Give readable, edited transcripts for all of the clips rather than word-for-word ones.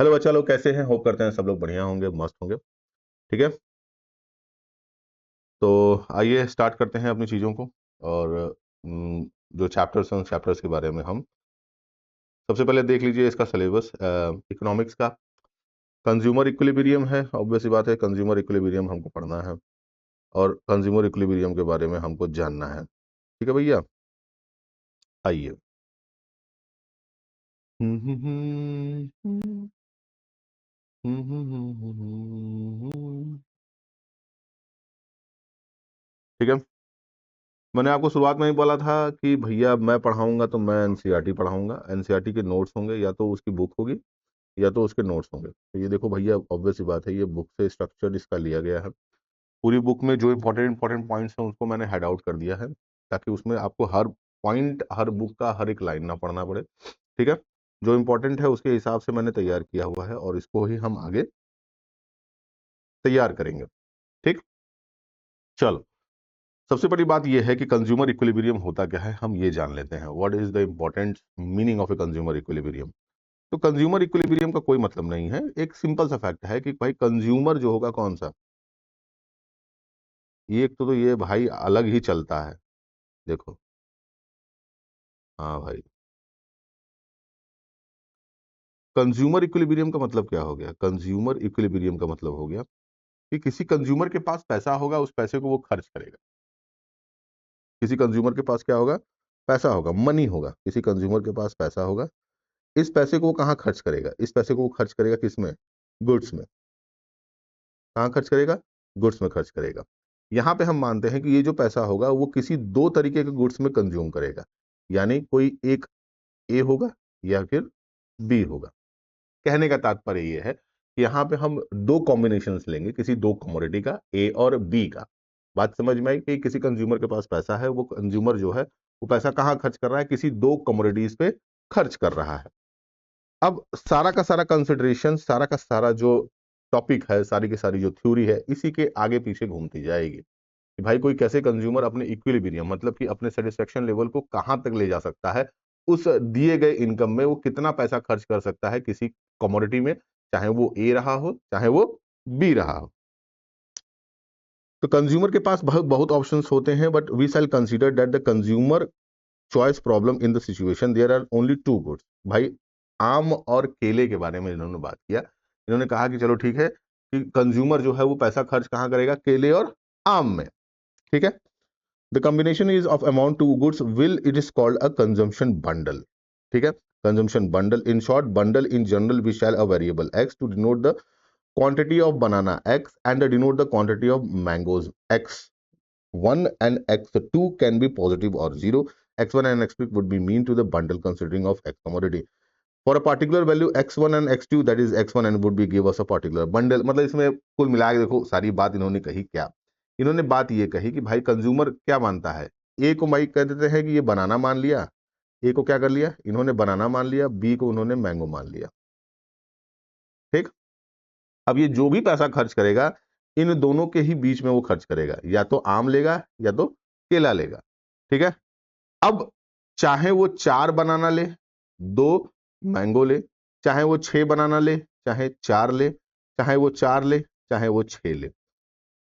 Hello बच्चा लोग, कैसे हैं? होप करते हैं सब लोग बढ़िया होंगे, मस्त होंगे। ठीक है, तो आइए स्टार्ट करते हैं अपनी चीज़ों को। और जो चैप्टर्स हैं उन चैप्टर्स के बारे में हम सबसे पहले देख लीजिए इसका सिलेबस। इकोनॉमिक्स का कंज्यूमर इक्विलिब्रियम है, ऑब्वियस सी बात है, कंज्यूमर इक्विलिब्रियम हमको पढ़ना है और कंज्यूमर इक्विलिब्रियम के बारे में हमको जानना है। ठीक है भैया, आइए। ठीक है, मैंने आपको शुरुआत में ही बोला था कि भैया मैं पढ़ाऊंगा तो मैं एनसीईआरटी पढ़ाऊंगा। एनसीईआरटी के नोट्स होंगे, या तो उसकी बुक होगी या तो उसके नोट्स होंगे। तो ये देखो भैया, ऑब्वियस सी बात है, ये बुक से स्ट्रक्चर इसका लिया गया है। पूरी बुक में जो इंपॉर्टेंट पॉइंट्स हैं उसको मैंने हेड आउट कर दिया है, ताकि उसमें आपको हर पॉइंट, हर बुक का हर एक लाइन ना पढ़ना पड़े। ठीक है, जो इंपॉर्टेंट है उसके हिसाब से मैंने तैयार किया हुआ है और इसको ही हम आगे तैयार करेंगे। ठीक, चलो। सबसे बड़ी बात यह है कि कंज्यूमर इक्विलिब्रियम होता क्या है, हम ये जान लेते हैं। What is the important meaning of a consumer equilibrium? तो कंज्यूमर इक्विलिब्रियम का कोई मतलब नहीं है, एक सिंपल सा फैक्ट है कि भाई कंज्यूमर जो होगा कौन सा, ये एक तो ये भाई अलग ही चलता है। देखो, हाँ भाई, कंज्यूमर इक्विलिब्रियम का मतलब क्या हो गया? कंज्यूमर इक्विलिब्रियम का मतलब हो गया कि किसी कंज्यूमर के पास पैसा होगा, उस पैसे को वो खर्च करेगा। किसी कंज्यूमर के पास क्या होगा? पैसा होगा, मनी होगा। किसी कंज्यूमर के पास पैसा होगा, इस पैसे को वो कहाँ खर्च करेगा? इस पैसे को वो खर्च करेगा किस में? गुड्स में। कहाँ खर्च करेगा? गुड्स में खर्च करेगा। यहाँ पे हम मानते हैं कि ये जो पैसा होगा वो किसी दो तरीके के गुड्स में कंज्यूम करेगा, यानी कोई एक ए होगा या फिर बी होगा। कहने का तात्पर्य ये है कि यहाँ पे हम दो कॉम्बिनेशंस लेंगे, किसी दो कमोडिटी का, ए और बी का। बात समझ में आई कि किसी कंज्यूमर के पास पैसा है, वो कंज्यूमर जो है वो पैसा कहाँ खर्च कर रहा है? किसी दो कमोडिटीज पे खर्च कर रहा है। अब सारा का सारा कंसिडरेशन, सारा का सारा जो टॉपिक है, सारी की सारी जो थ्योरी है, इसी के आगे पीछे घूमती जाएगी कि भाई कोई कैसे कंज्यूमर अपने इक्विलिब्रियम, मतलब कि अपने सेटिस्फेक्शन लेवल को कहां तक ले जा सकता है, उस दिए गए इनकम में वो कितना पैसा खर्च कर सकता है किसी कमोडिटी में, चाहे वो ए रहा हो चाहे वो बी रहा हो। तो कंज्यूमर के पास बहुत बहुत ऑप्शंस होते हैं, but we shall consider that the consumer choice problem in the situation there are only two goods. भाई, आम और केले के बारे में इन्होंने बात किया। इन्होंने कहा कि चलो ठीक है कि कंज्यूमर जो है वो पैसा खर्च कहाँ करेगा? केले और आम में। ठीक है, the combination is of amount two goods will it is called a consumption bundle. ठीक है, consumption bundle, in short bundle in general we shall a variable x to denote the quantity of banana x and denote the quantity of mangoes x1 and x2 can be positive or zero. X1 and x2 would be mean to the bundle considering of x commodity. For a particular value x1 and x2, that is x1 and would be give us a particular bundle. मतलब इसमें कुल मिला के देखो सारी बात इन्होंने कही क्या? इन्होंने बात ये कही कि भाई कंज्यूमर क्या मानता है? ए को भाई कह देते हैं कि ये बनाना मान लिया, ए को क्या कर लिया इन्होंने? बनाना मान लिया। बी को उन्होंने मैंगो मान लिया। ठीक, अब ये जो भी पैसा खर्च करेगा इन दोनों के ही बीच में वो खर्च करेगा, या तो आम लेगा या तो केला लेगा। ठीक है, अब चाहे वो 4 बनाना ले, 2 मैंगो ले, चाहे वो 6 बनाना ले, चाहे 4 ले, चाहे वो 4 ले, चाहे वो 6 ले।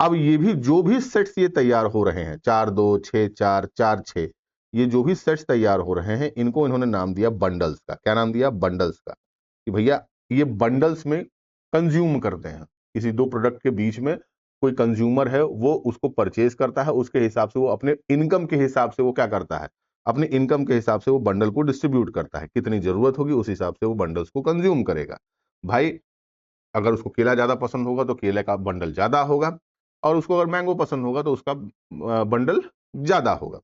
अब ये भी जो भी सेट्स ये तैयार हो रहे हैं, 4 2 6 4 4 6, ये जो भी सेट्स तैयार हो रहे हैं इनको इन्होंने नाम दिया बंडल्स का। क्या नाम दिया? बंडल्स का। कि भैया ये बंडल्स में कंज्यूम करते हैं, किसी दो प्रोडक्ट के बीच में कोई कंज्यूमर है वो उसको परचेज करता है, उसके हिसाब से वो अपने इनकम के हिसाब से वो क्या करता है? अपने इनकम के हिसाब से वो बंडल को डिस्ट्रीब्यूट करता है। कितनी जरूरत होगी उस हिसाब से वो बंडल्स को कंज्यूम करेगा। भाई, अगर उसको केला ज्यादा पसंद होगा तो केले का बंडल ज्यादा होगा, और उसको अगर मैंगो पसंद होगा तो उसका बंडल ज्यादा होगा।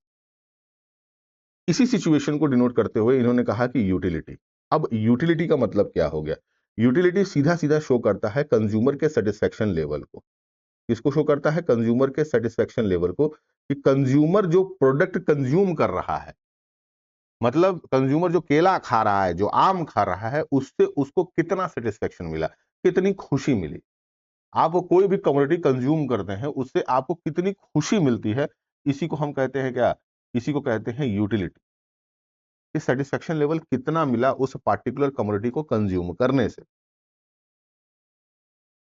इसी सिचुएशन को डिनोट करते हुए इन्होंने कहा कि यूटिलिटी। अब यूटिलिटी का मतलब क्या हो गया? यूटिलिटी सीधा सीधा शो करता है कंज्यूमर के सेटिस्फेक्शन लेवल को। किसको शो करता है? कंज्यूमर के सेटिस्फेक्शन लेवल को, कि कंज्यूमर जो प्रोडक्ट कंज्यूम कर रहा है, मतलब कंज्यूमर जो केला खा रहा है, जो आम खा रहा है, उससे उसको कितना सेटिस्फेक्शन मिला, कितनी खुशी मिली। आप वो कोई भी कमोडिटी कंज्यूम करते हैं उससे आपको कितनी खुशी मिलती है, इसी को हम कहते हैं क्या? इसी को कहते हैं यूटिलिटी। कि सेटिस्फेक्शन लेवल कितना मिला उस पार्टिकुलर कमोडिटी को कंज्यूम करने से।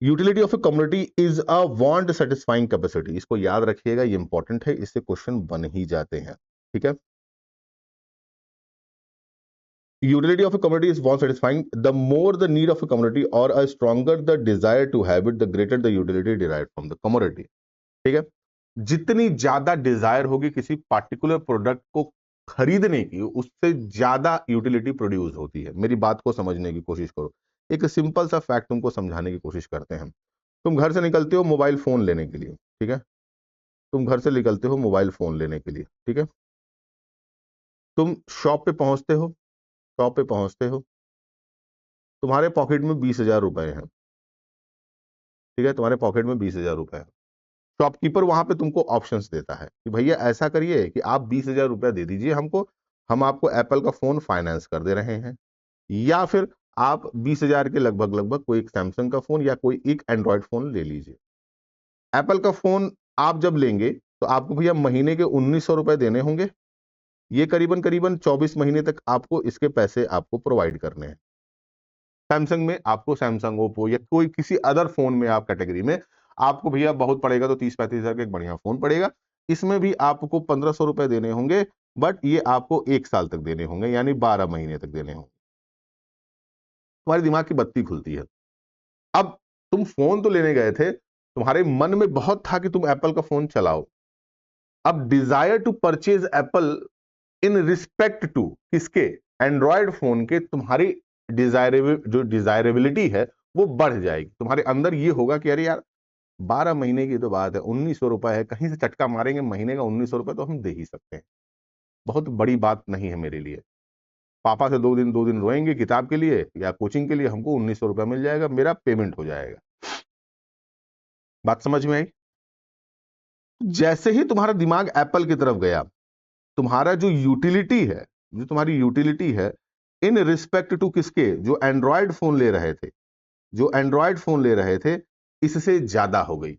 Utility of a community is a want satisfying capacity, इसको याद रखिएगा, ये इंपॉर्टेंट है, इससे क्वेश्चन बन ही जाते हैं, ठीक है। Utility of a commodity is want satisfying. The more the need of a commodity or a stronger the desire to have it, the greater the utility derived from the commodity. ठीक है, जितनी ज्यादा Dzire होगी किसी particular product को खरीदने की, उससे ज्यादा यूटिलिटी प्रोड्यूस होती है। मेरी बात को समझने की कोशिश करो, एक सिंपल सा फैक्ट तुमको समझाने की कोशिश करते हैं। तुम घर से निकलते हो मोबाइल फोन लेने के लिए, ठीक है, तुम घर से निकलते हो मोबाइल फोन लेने के लिए, ठीक है, तुम शॉप पे पहुंचते हो, शॉप पे पहुंचते हो, तुम्हारे पॉकेट में 20,000 रुपए हैं, ठीक है, तुम्हारे पॉकेट में 20,000 रुपए है। शॉपकीपर वहां पे तुमको ऑप्शंस देता है कि भैया ऐसा करिए कि आप 20,000 रुपया दे दीजिए हमको, हम आपको एप्पल का फोन फाइनेंस कर दे रहे हैं, या फिर आप 20,000 के लगभग लगभग कोई एक सैमसंग का फोन या कोई एक एंड्रॉयड फोन ले लीजिए। एप्पल का फोन आप जब लेंगे तो आपको भैया महीने के 1,900 रुपए देने होंगे, ये करीबन करीबन 24 महीने तक आपको इसके पैसे आपको प्रोवाइड करने हैं। सैमसंग में आपको सैमसंग, ओप्पो या कोई किसी अदर फोन में आप कैटेगरी में आपको भैया बहुत पड़ेगा तो 30-35 हजार का एक बढ़िया फोन पड़ेगा, इसमें भी आपको 1,500 रुपए देने होंगे, बट ये आपको 1 साल तक देने होंगे, यानी 12 महीने तक देने होंगे। तुम्हारे दिमाग की बत्ती खुलती है। अब तुम फोन तो लेने गए थे, तुम्हारे मन में बहुत था कि तुम एप्पल का फोन चलाओ। अब desire to purchase Apple in respect to किसके, एंड्रॉयड फोन के, तुम्हारी डिजायरेबिलिटी है वो बढ़ जाएगी। तुम्हारे अंदर ये होगा कि अरे यार 12 महीने की तो बात है, 1,900 रुपए है, कहीं से चटका मारेंगे महीने का 1,900 रुपए तो हम दे ही सकते हैं, बहुत बड़ी बात नहीं है मेरे लिए। पापा से 2 दिन रोएंगे किताब के लिए या कोचिंग के लिए, हमको 1,900 रुपया मिल जाएगा, मेरा पेमेंट हो जाएगा। बात समझ में आई? जैसे ही तुम्हारा दिमाग एप्पल की तरफ गया, तुम्हारा जो यूटिलिटी है, जो तुम्हारी यूटिलिटी है इन रिस्पेक्ट टू किसके, जो एंड्रॉयड फोन ले रहे थे, जो एंड्रॉयड फोन ले रहे थे, इससे ज्यादा हो गई।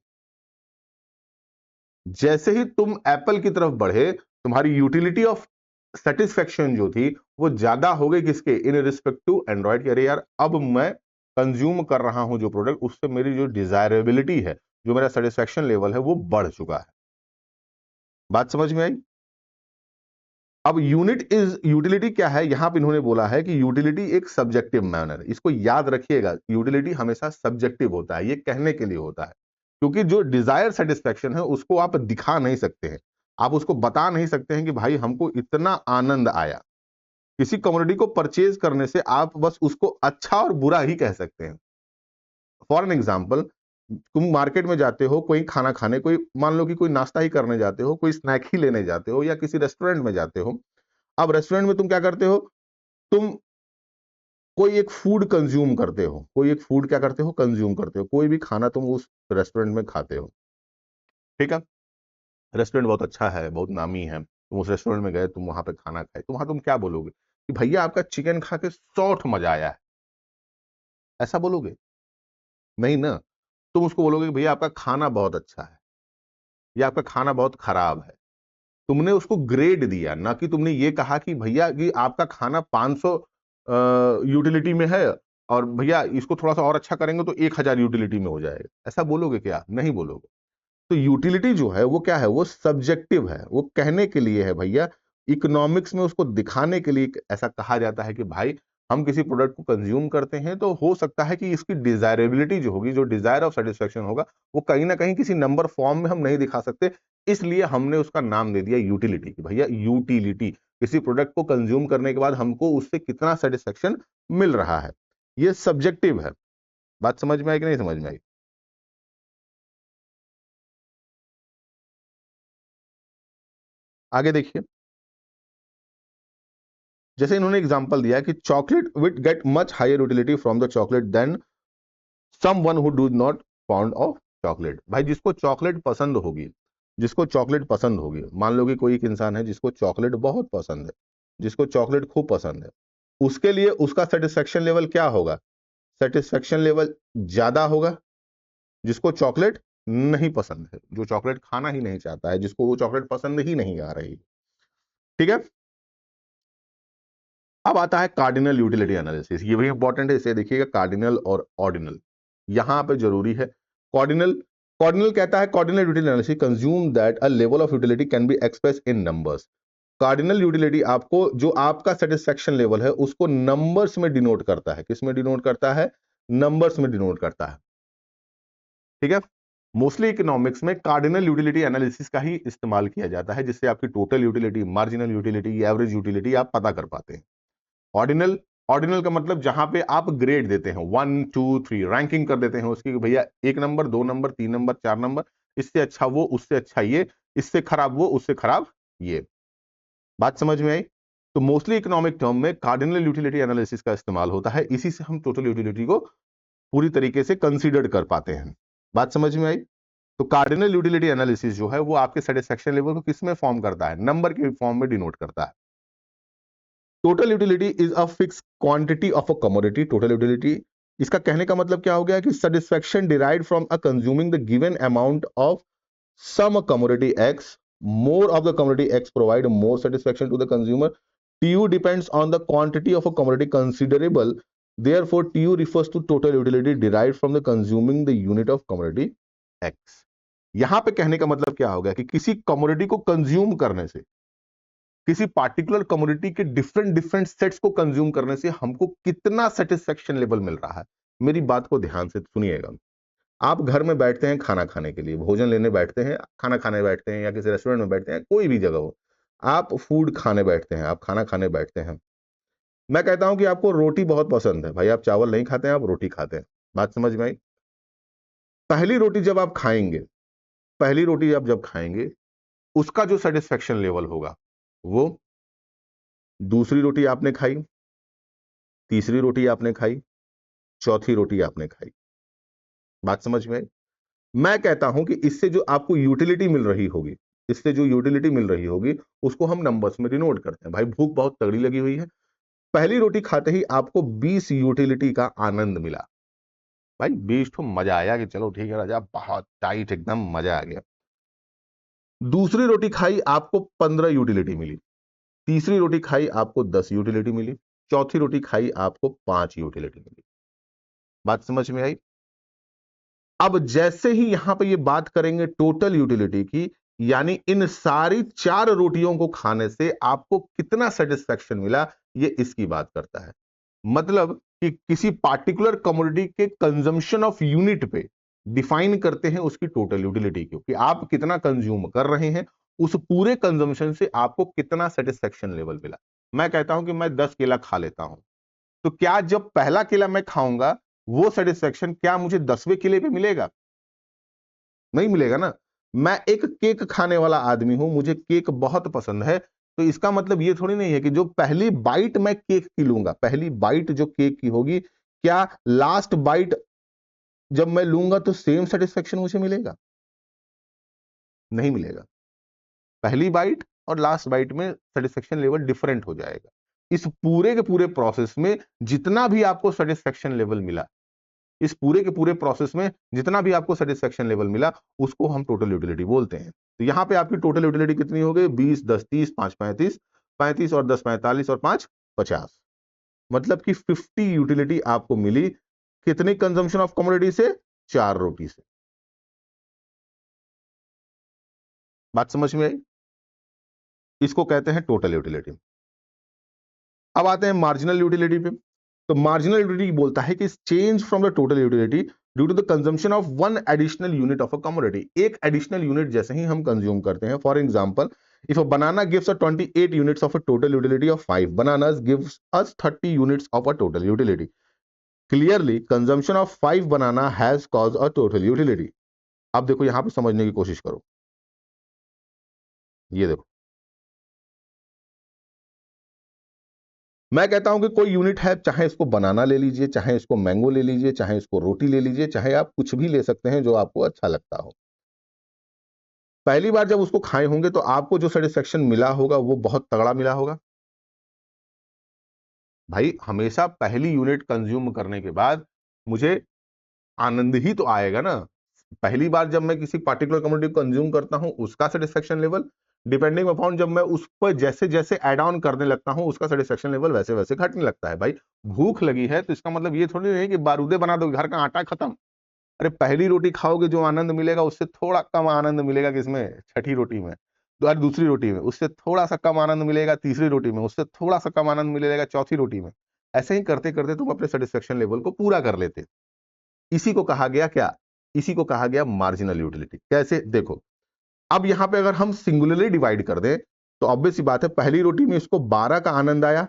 जैसे ही तुम एप्पल की तरफ बढ़े, तुम्हारी यूटिलिटी ऑफ सेटिस्फेक्शन जो थी वो ज्यादा हो गई किसके, इन रिस्पेक्ट टू एंड्रॉयड की। अरे यार अब मैं कंज्यूम कर रहा हूं जो प्रोडक्ट, उससे मेरी जो डिजायरेबिलिटी है, जो मेरा सेटिस्फेक्शन लेवल है वो बढ़ चुका है। बात समझ में आई? अब यूनिट इज यूटिलिटी क्या है, यहां पे इन्होंने बोला है कि यूटिलिटी एक सब्जेक्टिव मैनर, इसको याद रखिएगा, यूटिलिटी हमेशा सब्जेक्टिव होता है, ये कहने के लिए होता है, क्योंकि जो डिजायर सेटिस्फेक्शन है उसको आप दिखा नहीं सकते हैं, आप उसको बता नहीं सकते हैं कि भाई हमको इतना आनंद आया। किसी कमोडिटी को परचेज करने से आप बस उसको अच्छा और बुरा ही कह सकते हैं। फॉर एन एग्जाम्पल, तुम मार्केट में जाते हो कोई खाना खाने, कोई मान लो कि कोई नाश्ता ही करने जाते हो, कोई स्नैक ही लेने जाते हो, या किसी रेस्टोरेंट में जाते हो। अब रेस्टोरेंट में तुम क्या करते हो, तुम कोई एक फूड कंज्यूम करते हो, कोई एक फूड क्या करते हो, कंज्यूम करते हो, कोई भी खाना तुम उस रेस्टोरेंट में खाते हो, ठीक है, रेस्टोरेंट बहुत अच्छा है, बहुत नामी है, तुम उस रेस्टोरेंट में गए, तुम वहां पे खाना खाए, तो वहां तुम क्या बोलोगे कि भैया आपका चिकन खा के सौठ मजा आया है, ऐसा बोलोगे? नहीं ना, तुम उसको बोलोगे कि भैया आपका खाना बहुत अच्छा है या आपका खाना बहुत खराब है। तुमने उसको ग्रेड दिया, ना कि तुमने ये कहा कि भैया कि आपका खाना 500 यूटिलिटी में है और भैया इसको थोड़ा सा और अच्छा करेंगे तो 1,000 यूटिलिटी में हो जाएगा। ऐसा बोलोगे क्या? नहीं बोलोगे। तो यूटिलिटी जो है वो क्या है, वो सब्जेक्टिव है, वो कहने के लिए है भैया। इकोनॉमिक्स में उसको दिखाने के लिए ऐसा कहा जाता है कि भाई हम किसी प्रोडक्ट को कंज्यूम करते हैं तो हो सकता है कि इसकी डिजायरेबिलिटी जो होगी, जो डिजायर ऑफ सेटिस्फेक्शन होगा, वो कहीं ना कहीं किसी नंबर फॉर्म में हम नहीं दिखा सकते, इसलिए हमने उसका नाम दे दिया यूटिलिटी कि भैया यूटिलिटी, किसी प्रोडक्ट को कंज्यूम करने के बाद हमको उससे कितना सेटिस्फेक्शन मिल रहा है, ये सब्जेक्टिव है। बात समझ में आई कि नहीं समझ में आई? आगे देखिए, जैसे इन्होंने एग्जांपल दिया कि chocolate wit get much higher utility from the chocolate than someone who do not found of chocolate. भाई जिसको चॉकलेट पसंद होगी, जिसको चॉकलेट पसंद होगी, मान लो कि कोई एक इंसान है जिसको चॉकलेट बहुत पसंद है, जिसको चॉकलेट खूब पसंद है, उसके लिए उसका सेटिस्फेक्शन लेवल क्या होगा? सेटिस्फेक्शन लेवल ज्यादा होगा। जिसको चॉकलेट नहीं पसंद है, जो चॉकलेट खाना ही नहीं चाहता है, जिसको वो चॉकलेट पसंद ही नहीं आ रही, ठीक है। अब आता है कार्डिनल यूटिलिटी एनालिसिस, ये भी इंपॉर्टेंट है, इसे देखिएगा, कार्डिनल और ऑर्डिनल। यहां पे जरूरी है कॉर्डिनल। कॉर्डिनल कहता है cardinal utility analysis consume that a level of utility can be express in numbers. Cardinal utility आपको जो आपका सेटिस्फेक्शन लेवल है उसको नंबर्स में डिनोट करता है। किस में डिनोट करता है? नंबर्स में डिनोट करता है। ठीक है, मोस्टली इकोनॉमिक्स में कार्डिनल यूटिलिटी एनालिसिस का ही इस्तेमाल किया जाता है, जिससे आपकी total utility, marginal utility, average utility आप पता कर पाते हैं। ऑर्डिनल, ऑर्डिनल का मतलब जहां पे आप ग्रेड देते हैं, 1 2 3 रैंकिंग कर देते हैं उसकी, भैया 1 नंबर, 2 नंबर, 3 नंबर, 4 नंबर, इससे अच्छा वो, उससे अच्छा ये, इससे खराब वो, उससे खराब ये। बात समझ में आई? तो मोस्टली इकोनॉमिक टर्म में कार्डिनल यूटिलिटी एनालिसिस का इस्तेमाल होता है, इसी से हम टोटल यूटिलिटी को पूरी तरीके से कंसीडर कर पाते हैं। बात समझ में आई? तो कार्डिनल यूटिलिटी एनालिसिस जो है वो आपके सेटिस्फेक्शन लेवल को किस में फॉर्म करता है? नंबर के फॉर्म में डिनोट करता है। Total utility is a fix quantity of a commodity. Total utility, इसका कहने का मतलब क्या हो गया कि satisfaction derived from a consuming the given amount of some commodity X, more of the commodity X provide more satisfaction to the consumer. TU depends on the quantity of a commodity considerable. Therefore, TU refers to total utility derived from the consuming the unit of commodity X. यहां पे कहने का मतलब क्या हो गया कि किसी कमोडिटी को कंज्यूम करने से, किसी पार्टिकुलर कमोडिटी के डिफरेंट डिफरेंट सेट्स को कंज्यूम करने से हमको कितना सेटिस्फेक्शन लेवल मिल रहा है। मेरी बात को ध्यान से सुनिएगा। आप घर में बैठते हैं खाना खाने के लिए, भोजन लेने बैठते हैं, खाना खाने बैठते हैं, या किसी रेस्टोरेंट में बैठते हैं, कोई भी जगह हो, आप फूड खाने बैठते हैं, आप खाना खाने बैठते हैं। मैं कहता हूं कि आपको रोटी बहुत पसंद है, भाई आप चावल नहीं खाते हैं, आप रोटी खाते हैं। बात समझ में आई? पहली रोटी जब आप खाएंगे, पहली रोटी आप जब खाएंगे, उसका जो सेटिस्फेक्शन लेवल होगा वो दूसरी रोटी आपने खाई, तीसरी रोटी आपने खाई, चौथी रोटी आपने खाई। बात समझ में आई? मैं कहता हूं कि इससे जो आपको यूटिलिटी मिल रही होगी, इससे जो यूटिलिटी मिल रही होगी उसको हम नंबर्स में डिनोट करते हैं। भाई भूख बहुत तगड़ी लगी हुई है, पहली रोटी खाते ही आपको 20 यूटिलिटी का आनंद मिला। भाई 20 तो मजा आया कि चलो ठीक है राजा, बहुत टाइट एकदम मजा आ गया। दूसरी रोटी खाई आपको 15 यूटिलिटी मिली, तीसरी रोटी खाई आपको 10 यूटिलिटी मिली, चौथी रोटी खाई आपको 5 यूटिलिटी मिली। बात समझ में आई? अब जैसे ही यहां पे ये बात करेंगे टोटल यूटिलिटी की, यानी इन सारी 4 रोटियों को खाने से आपको कितना सेटिस्फेक्शन मिला, ये इसकी बात करता है। मतलब कि किसी पार्टिकुलर कमोडिटी के कंजम्पशन ऑफ यूनिट पे डिफाइन करते हैं उसकी टोटल यूटिलिटी को, कि आप कितना कंज्यूम कर रहे हैं, उस पूरे कंजम्पशन से आपको कितना सेटिस्फेक्शन लेवल मिला। मैं कहता हूं कि मैं 10 केला खा लेता हूं, तो क्या जब पहला केला मैं खाऊंगा वो सेटिस्फेक्शन क्या मुझे 10वें केले पे मिलेगा? नहीं मिलेगा ना। मैं एक केक खाने वाला आदमी हूं, मुझे केक बहुत पसंद है, तो इसका मतलब ये थोड़ी नहीं है कि जो पहली बाइट मैं केक की लूंगा, पहली बाइट जो केक की होगी, क्या लास्ट बाइट जब मैं लूंगा तो सेम सेटिस्फेक्शन मुझे मिलेगा? नहीं मिलेगा। पहली बाइट और लास्ट बाइट में सेटिस्फेक्शन लेवल डिफरेंट हो जाएगा। इस पूरे के पूरे प्रोसेस में जितना भी आपको सेटिस्फेक्शन लेवल मिला, इस पूरे के पूरे प्रोसेस में जितना भी आपको सेटिस्फेक्शन लेवल मिला, उसको हम टोटल यूटिलिटी बोलते हैं। तो यहां पे आपकी टोटल यूटिलिटी कितनी हो गई? 20 10 30 5 35, 35 और 10 45 और 5 50। मतलब कि 50 यूटिलिटी आपको मिली कितनी कंजम्पशन ऑफ कमोडिटी से? 4 रोटी से। बात समझ में आई? इसको कहते हैं टोटल यूटिलिटी। अब आते हैं मार्जिनल यूटिलिटी पे। तो मार्जिनल यूटिलिटी बोलता है कि change from the total utility due to the consumption of one additional unit of a commodity. एक एडिशनल यूनिट जैसे ही हम कंज्यूम करते हैं, for example if a banana gives a 28 units of a total utility of 5 bananas gives us 30 units of a total utility. Clearly consumption of 5 banana has cause a total utility. अब देखो यहां पे समझने की कोशिश करो, ये देखो मैं कहता हूं कि कोई यूनिट है, चाहे इसको बनाना ले लीजिए, चाहे इसको मैंगो ले लीजिए, चाहे इसको रोटी ले लीजिए, चाहे आप कुछ भी ले सकते हैं जो आपको अच्छा लगता हो। पहली बार जब उसको खाए होंगे तो आपको जो सेटिस्फेक्शन मिला होगा वो बहुत तगड़ा मिला होगा। भाई हमेशा पहली यूनिट कंज्यूम करने के बाद मुझे आनंद ही तो आएगा ना। पहली बार जब मैं किसी पार्टिकुलर कमोडिटी को कंज्यूम करता हूं उसका सेटिस्फेक्शन लेवल डिपेंडिंग अपॉन जब मैं उस पर जैसे जैसे ऐड ऑन करने लगता हूं उसका सेटिस्फेक्शन लेवल वैसे वैसे घटने लगता है। भाई भूख लगी है तो इसका मतलब ये थोड़ी नहीं है कि बारूदे बना दो, घर का आटा खत्म। अरे पहली रोटी खाओगे जो आनंद मिलेगा उससे थोड़ा कम आनंद मिलेगा किसमें, छठी रोटी में। दूसरी रोटी में उससे थोड़ा सा कम आनंद मिलेगा, तीसरी रोटी में उससे थोड़ा सा कम आनंद मिलेगा, चौथी रोटी में। ऐसे ही करते करते तुम अपने सेटिस्फेक्शन लेवल को पूरा कर लेते। इसी को कहा गया क्या, इसी को कहा गया मार्जिनल यूटिलिटी। कैसे, देखो अब यहां पे अगर हम सिंगुलरली डिवाइड कर दें तो ऑब्वियस सी बात है, पहली रोटी में इसको 12 का आनंद आया,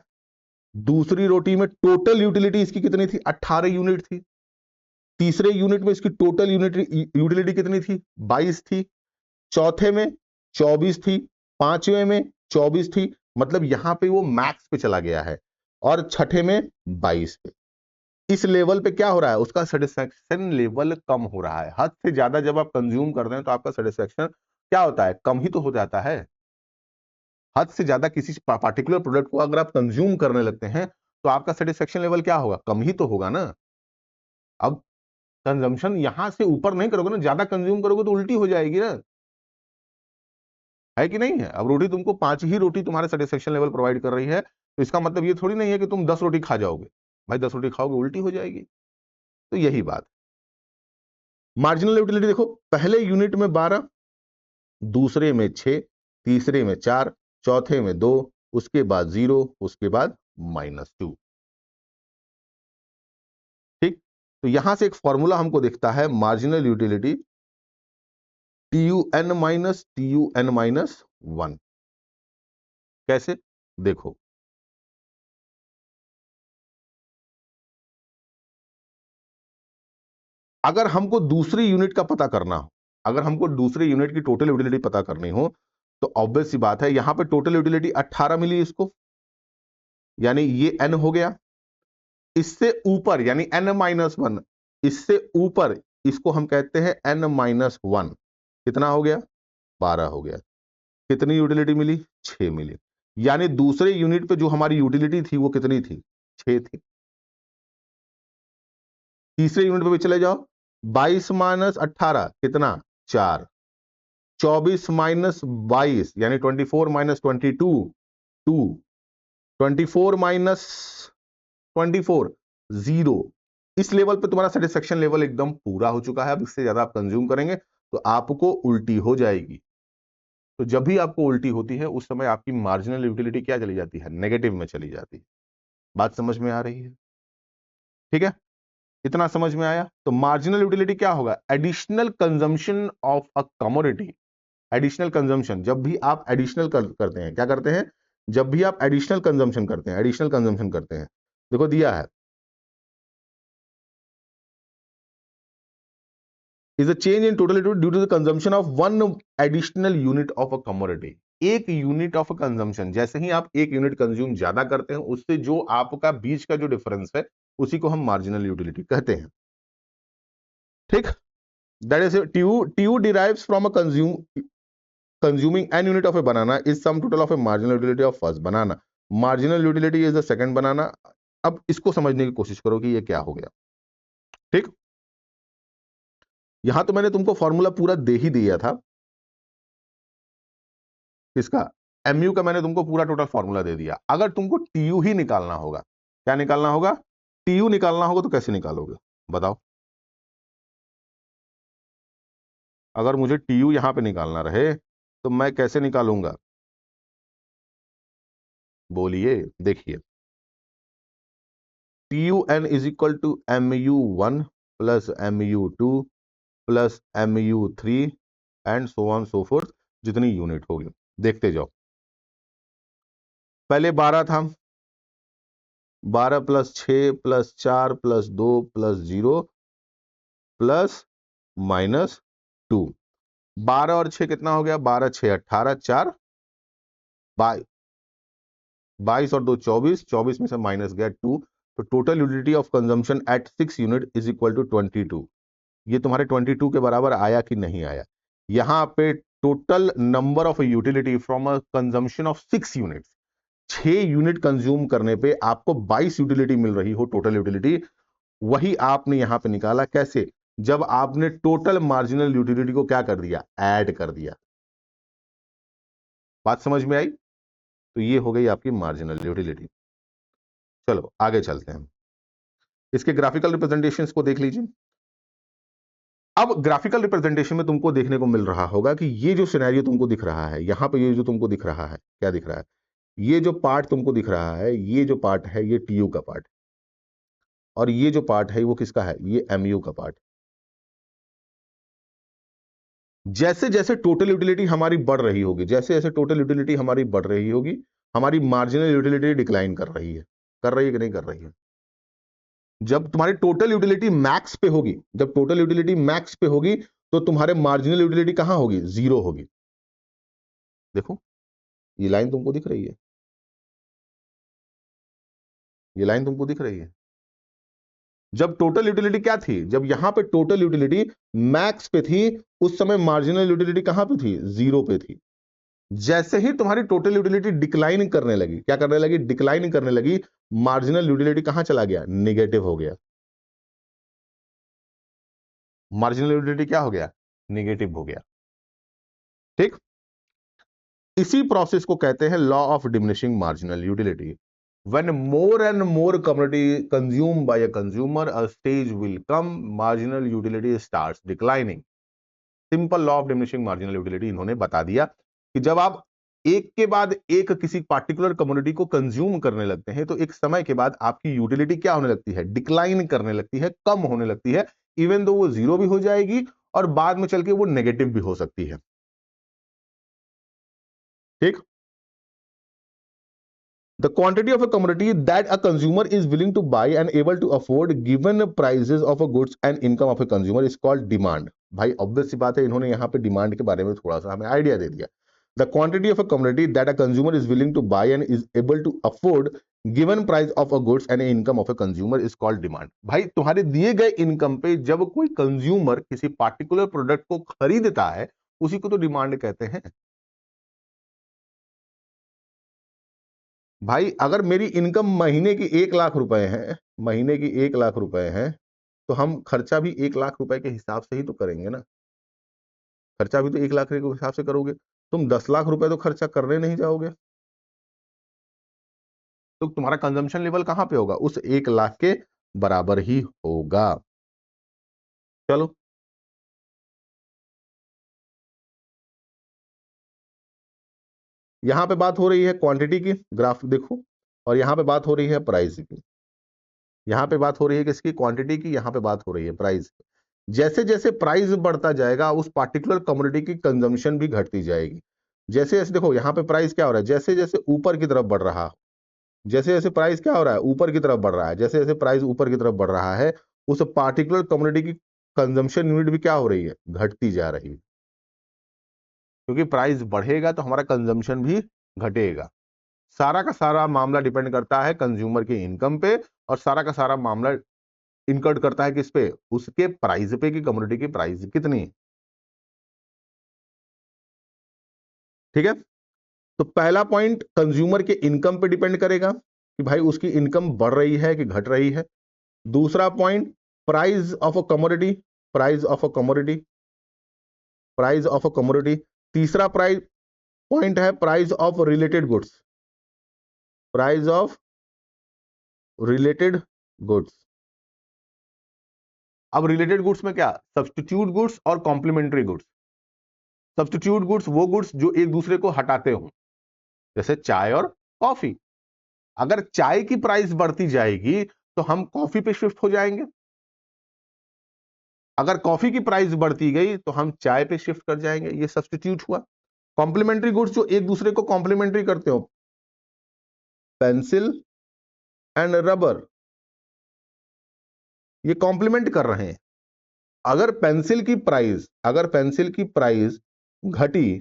दूसरी रोटी में टोटल यूटिलिटी इसकी कितनी थी, 18 यूनिट थी, तीसरे यूनिट में इसकी टोटल यूटिलिटी कितनी थी, 22 थी, चौथे में 24 थी, पांचवें में 24 थी, मतलब यहां पे वो मैक्स पे चला गया है, और छठे में 22 पे। इस लेवल पे क्या हो रहा है, उसका सेटिस्फेक्शन लेवल कम हो रहा है। हद से ज्यादा जब आप कंज्यूम करते हैं तो आपका सेटिस्फेक्शन क्या होता है, कम ही तो हो जाता है। हद से ज्यादा किसी पार्टिकुलर प्रोडक्ट को अगर आप कंज्यूम करने लगते हैं तो आपका सेटिस्फेक्शन लेवल क्या होगा, कम ही तो होगा ना। अब कंजम्पशन यहां से ऊपर नहीं करोगे ना, ज्यादा कंज्यूम करोगे तो उल्टी हो जाएगी ना, है कि नहीं है। अब रोटी तुमको 5 ही रोटी तुम्हारे सेटिस्फेक्शन लेवल प्रोवाइड कर रही है, तो इसका मतलब ये थोड़ी नहीं है कि तुम 10 रोटी खा जाओगे। भाई 10 रोटी खाओगे उल्टी हो जाएगी। तो यही बात। मार्जिनल यूटिलिटी देखो, पहले यूनिट में 12, दूसरे में 6, तीसरे में 4, चौथे में 2, उसके बाद 0, उसके बाद -2। ठीक, तो यहां से एक फॉर्मूला हमको दिखता है, marginal utility TUN minus TUN minus 1। कैसे, देखो अगर हमको दूसरी यूनिट का पता करना हो, अगर हमको दूसरी यूनिट की टोटल यूटिलिटी पता करनी हो तो ऑब्वियस सी बात है, यहां पे टोटल यूटिलिटी 18 मिली इसको, यानी ये n हो गया। इससे ऊपर यानी n-1, इससे ऊपर इसको हम कहते हैं n-1, कितना हो गया, 12 हो गया। कितनी यूटिलिटी मिली, 6 मिली। यानी दूसरे यूनिट पे जो हमारी यूटिलिटी थी वो कितनी थी, 6 थी। तीसरे यूनिट पे भी चले जाओ, 22 माइनस 18 कितना, 4, 24 माइनस 22 यानी 24 माइनस 22, 2, 24 माइनस 24, 0। इस लेवल पे तुम्हारा सेटिस्फेक्शन लेवल एकदम पूरा हो चुका है। अब इससे ज्यादा आप कंज्यूम करेंगे तो आपको उल्टी हो जाएगी। तो जब भी आपको उल्टी होती है उस समय आपकी मार्जिनल यूटिलिटी क्या चली जाती है, नेगेटिव में चली जाती है। बात समझ में आ रही है, ठीक है, इतना समझ में आया। तो मार्जिनल यूटिलिटी क्या होगा, additional consumption of a commodity. Additional consumption, जब भी आप एडिशनल करते हैं, क्या करते हैं, जब भी आप एडिशनल कंजम्पशन करते हैं, एडिशनल कंजम्पशन करते हैं, देखो दिया है, is a change in total utility due to the consumption of one additional unit of a commodity। एक यूनिट ऑफ कंजम्पशन, जैसे ही आप एक यूनिट कंज्यूम ज्यादा करते हैं उससे जो आपका बीच का जो डिफरेंस है उसी को हम मार्जिनल यूटिलिटी कहते हैं। ठीक, that is TU derives from a consuming n unit of a banana is sum total of a marginal utility of first banana। marginal utility is the second banana। अब इसको समझने की कोशिश करो कि ये क्या हो गया। ठीक, यहां तो मैंने तुमको फॉर्मूला पूरा दे ही दिया था, किसका, MU का मैंने तुमको पूरा टोटल फॉर्मूला दे दिया। अगर तुमको TU ही निकालना होगा, क्या निकालना होगा, TU निकालना होगा, तो कैसे निकालोगे बताओ। अगर मुझे TU यहां पे निकालना रहे तो मैं कैसे निकालूंगा, बोलिए, देखिए, TUN is equal to MU1 plus MU2 plus MU3 and so on so forth, जितनी यूनिट होगी। देखते जाओ, पहले 12 था, 12 plus 6 plus 4 plus 2 plus 0 plus -2। 12 और 6 कितना हो गया, 12 6 18, 4 22 और 2 24, 24 में से माइनस गया 2। तो total utility of consumption at 6 unit is equal to 22। ये तुम्हारे 22 के बराबर आया कि नहीं आया। यहां पे total number of utility from a consumption of 6 unit, 6 unit consume करने पे आपको 22 यूटिलिटी मिल रही हो, टोटल यूटिलिटी, वही आपने यहां पे निकाला। कैसे, जब आपने टोटल मार्जिनल यूटिलिटी को क्या कर दिया, ऐड कर दिया। बात समझ में आई। तो ये हो गई आपकी मार्जिनल यूटिलिटी। चलो आगे चलते हैं, इसके ग्राफिकल रिप्रेजेंटेशंस को देख लीजिए। अब ग्राफिकल रिप्रेजेंटेशन में तुमको देखने को मिल रहा होगा कि ये जो सिनेरियो तुमको दिख रहा है, यहां पे ये जो तुमको दिख रहा है, क्या दिख रहा है, ये जो पार्ट तुमको दिख रहा है, ये जो पार्ट है ये टीयू का पार्ट, और ये जो पार्ट है वो किसका है, ये एमयू का पार्ट। जैसे जैसे टोटल यूटिलिटी हमारी बढ़ रही होगी, जैसे जैसे टोटल यूटिलिटी हमारी बढ़ रही होगी, हमारी मार्जिनल यूटिलिटी डिक्लाइन कर रही है, कर रही है कि नहीं कर रही है। जब तुम्हारी टोटल यूटिलिटी मैक्स पे होगी, जब टोटल यूटिलिटी मैक्स पे होगी, तो तुम्हारे मार्जिनल यूटिलिटी कहां होगी, जीरो होगी। देखो ये लाइन तुमको दिख रही है, ये लाइन तुमको दिख रही है। जब टोटल यूटिलिटी क्या थी, जब यहां पे टोटल यूटिलिटी मैक्स पे थी, उस समय मार्जिनल यूटिलिटी कहां पे थी, जीरो पे थी। जैसे ही तुम्हारी टोटल यूटिलिटी डिक्लाइन करने लगी, क्या करने लगी, डिक्लाइन करने लगी, मार्जिनल यूटिलिटी कहां चला गया, निगेटिव हो गया। मार्जिनल यूटिलिटी क्या हो गया, निगेटिव हो गया। ठीक, इसी प्रोसेस को कहते हैं law of diminishing marginal utility. When more and more commodity consumed by a consumer, a stage will come, marginal utility starts declining. Simple law of diminishing marginal utility इन्होंने बता दिया कि जब आप एक के बाद एक किसी पार्टिकुलर कमोडिटी को कंज्यूम करने लगते हैं, तो एक समय के बाद आपकी यूटिलिटी क्या होने लगती है, डिक्लाइन करने लगती है, कम होने लगती है। इवन दो वो जीरो भी हो जाएगी और बाद में चल के वो नेगेटिव भी हो सकती है। ठीक, the quantity of a commodity that a consumer is willing to buy and able to afford given prices of a goods and income of a consumer is called demand। भाई ऑब्वियस सी बात है, इन्होंने यहाँ पे डिमांड के बारे में थोड़ा सा हमें आइडिया दे दिया। The quantity of a commodity that a consumer is willing to buy and is able to afford given price of a goods and income of a consumer is called demand। भाई तुम्हारे दिए गए income पे जब कोई consumer किसी particular product को खरीदता है, उसी को तो डिमांड कहते हैं। भाई अगर मेरी इनकम महीने की 1 लाख रुपए है, महीने की 1 लाख रुपए है, तो हम खर्चा भी 1 लाख रुपए के हिसाब से ही तो करेंगे ना। खर्चा भी तो 1 लाख के हिसाब से करोगे। तुम 10 लाख रुपए तो खर्चा करने नहीं जाओगे, तो तुम्हारा कंजम्पशन लेवल कहां पे होगा, उस 1 लाख के बराबर ही होगा। चलो, यहां पे बात हो रही है क्वांटिटी की, ग्राफ देखो, और यहां पे बात हो रही है प्राइस की। यहां पे बात हो रही है किसकी, क्वांटिटी की, यहां पे बात हो रही है प्राइस की। जैसे जैसे प्राइस बढ़ता जाएगा, उस पार्टिकुलर कमोडिटी की कंजम्पशन भी घटती जाएगी। जैसे जैसे देखो यहां पे प्राइस क्या हो रहा है, जैसे जैसे ऊपर की तरफ बढ़ रहा, जैसे जैसे प्राइस क्या हो रहा है, ऊपर की तरफ बढ़ रहा है, जैसे जैसे प्राइस ऊपर की तरफ बढ़ रहा है, उस पार्टिकुलर कमोडिटी की कंजम्पशन यूनिट भी क्या हो रही है, घटती जा रही है। क्योंकि प्राइस बढ़ेगा तो हमारा कंजम्पशन भी घटेगा। सारा का सारा मामला डिपेंड करता है कंज्यूमर के इनकम पे, और सारा का सारा मामला इनकर्ड करता है किस पे, उसके प्राइस पे, कि कमोडिटी की प्राइस कितनी है। ठीक है, तो पहला पॉइंट कंज्यूमर के इनकम पे डिपेंड करेगा कि भाई उसकी इनकम बढ़ रही है कि घट रही है। दूसरा point price of a commodity, price of a commodity, price of a commodity. तीसरा प्राइस पॉइंट है price of related goods, price of related goods. अब रिलेटेड गुड्स में क्या, सब्स्टिट्यूट गुड्स और कॉम्प्लीमेंट्री गुड्स। सब्स्टिट्यूट गुड्स वो goods जो एक दूसरे को हटाते हो, जैसे चाय और कॉफी। अगर चाय की प्राइस बढ़ती जाएगी तो हम कॉफी पे शिफ्ट हो जाएंगे, अगर कॉफी की प्राइस बढ़ती गई तो हम चाय पे शिफ्ट कर जाएंगे। ये सब्स्टिट्यूट हुआ। कॉम्प्लीमेंट्री गुड्स जो एक दूसरे को कॉम्प्लीमेंट्री करते हो, पेंसिल एंड रबर, ये कॉम्प्लीमेंट कर रहे हैं। अगर पेंसिल की प्राइस, अगर पेंसिल की प्राइस घटी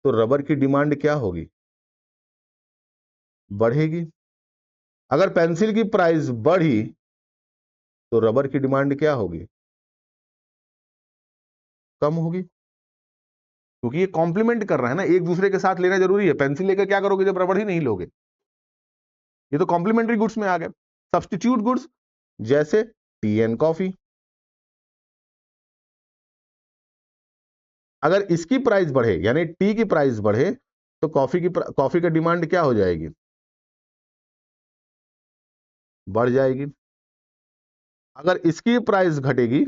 तो रबर की डिमांड क्या होगी, बढ़ेगी। अगर पेंसिल की प्राइस बढ़ी तो रबर की डिमांड क्या होगी, कम होगी। क्योंकि ये कॉम्प्लीमेंट कर रहा है ना, एक दूसरे के साथ लेना जरूरी है। पेंसिल लेकर क्या करोगे जब रबर ही नहीं लोगे, ये तो कॉम्प्लीमेंट्री गुड्स में आ गए। सब्स्टिट्यूट गुड्स जैसे टी एंड कॉफी, अगर इसकी प्राइस बढ़े यानी टी की प्राइस बढ़े तो कॉफी का डिमांड क्या हो जाएगी, बढ़ जाएगी। अगर इसकी प्राइस घटेगी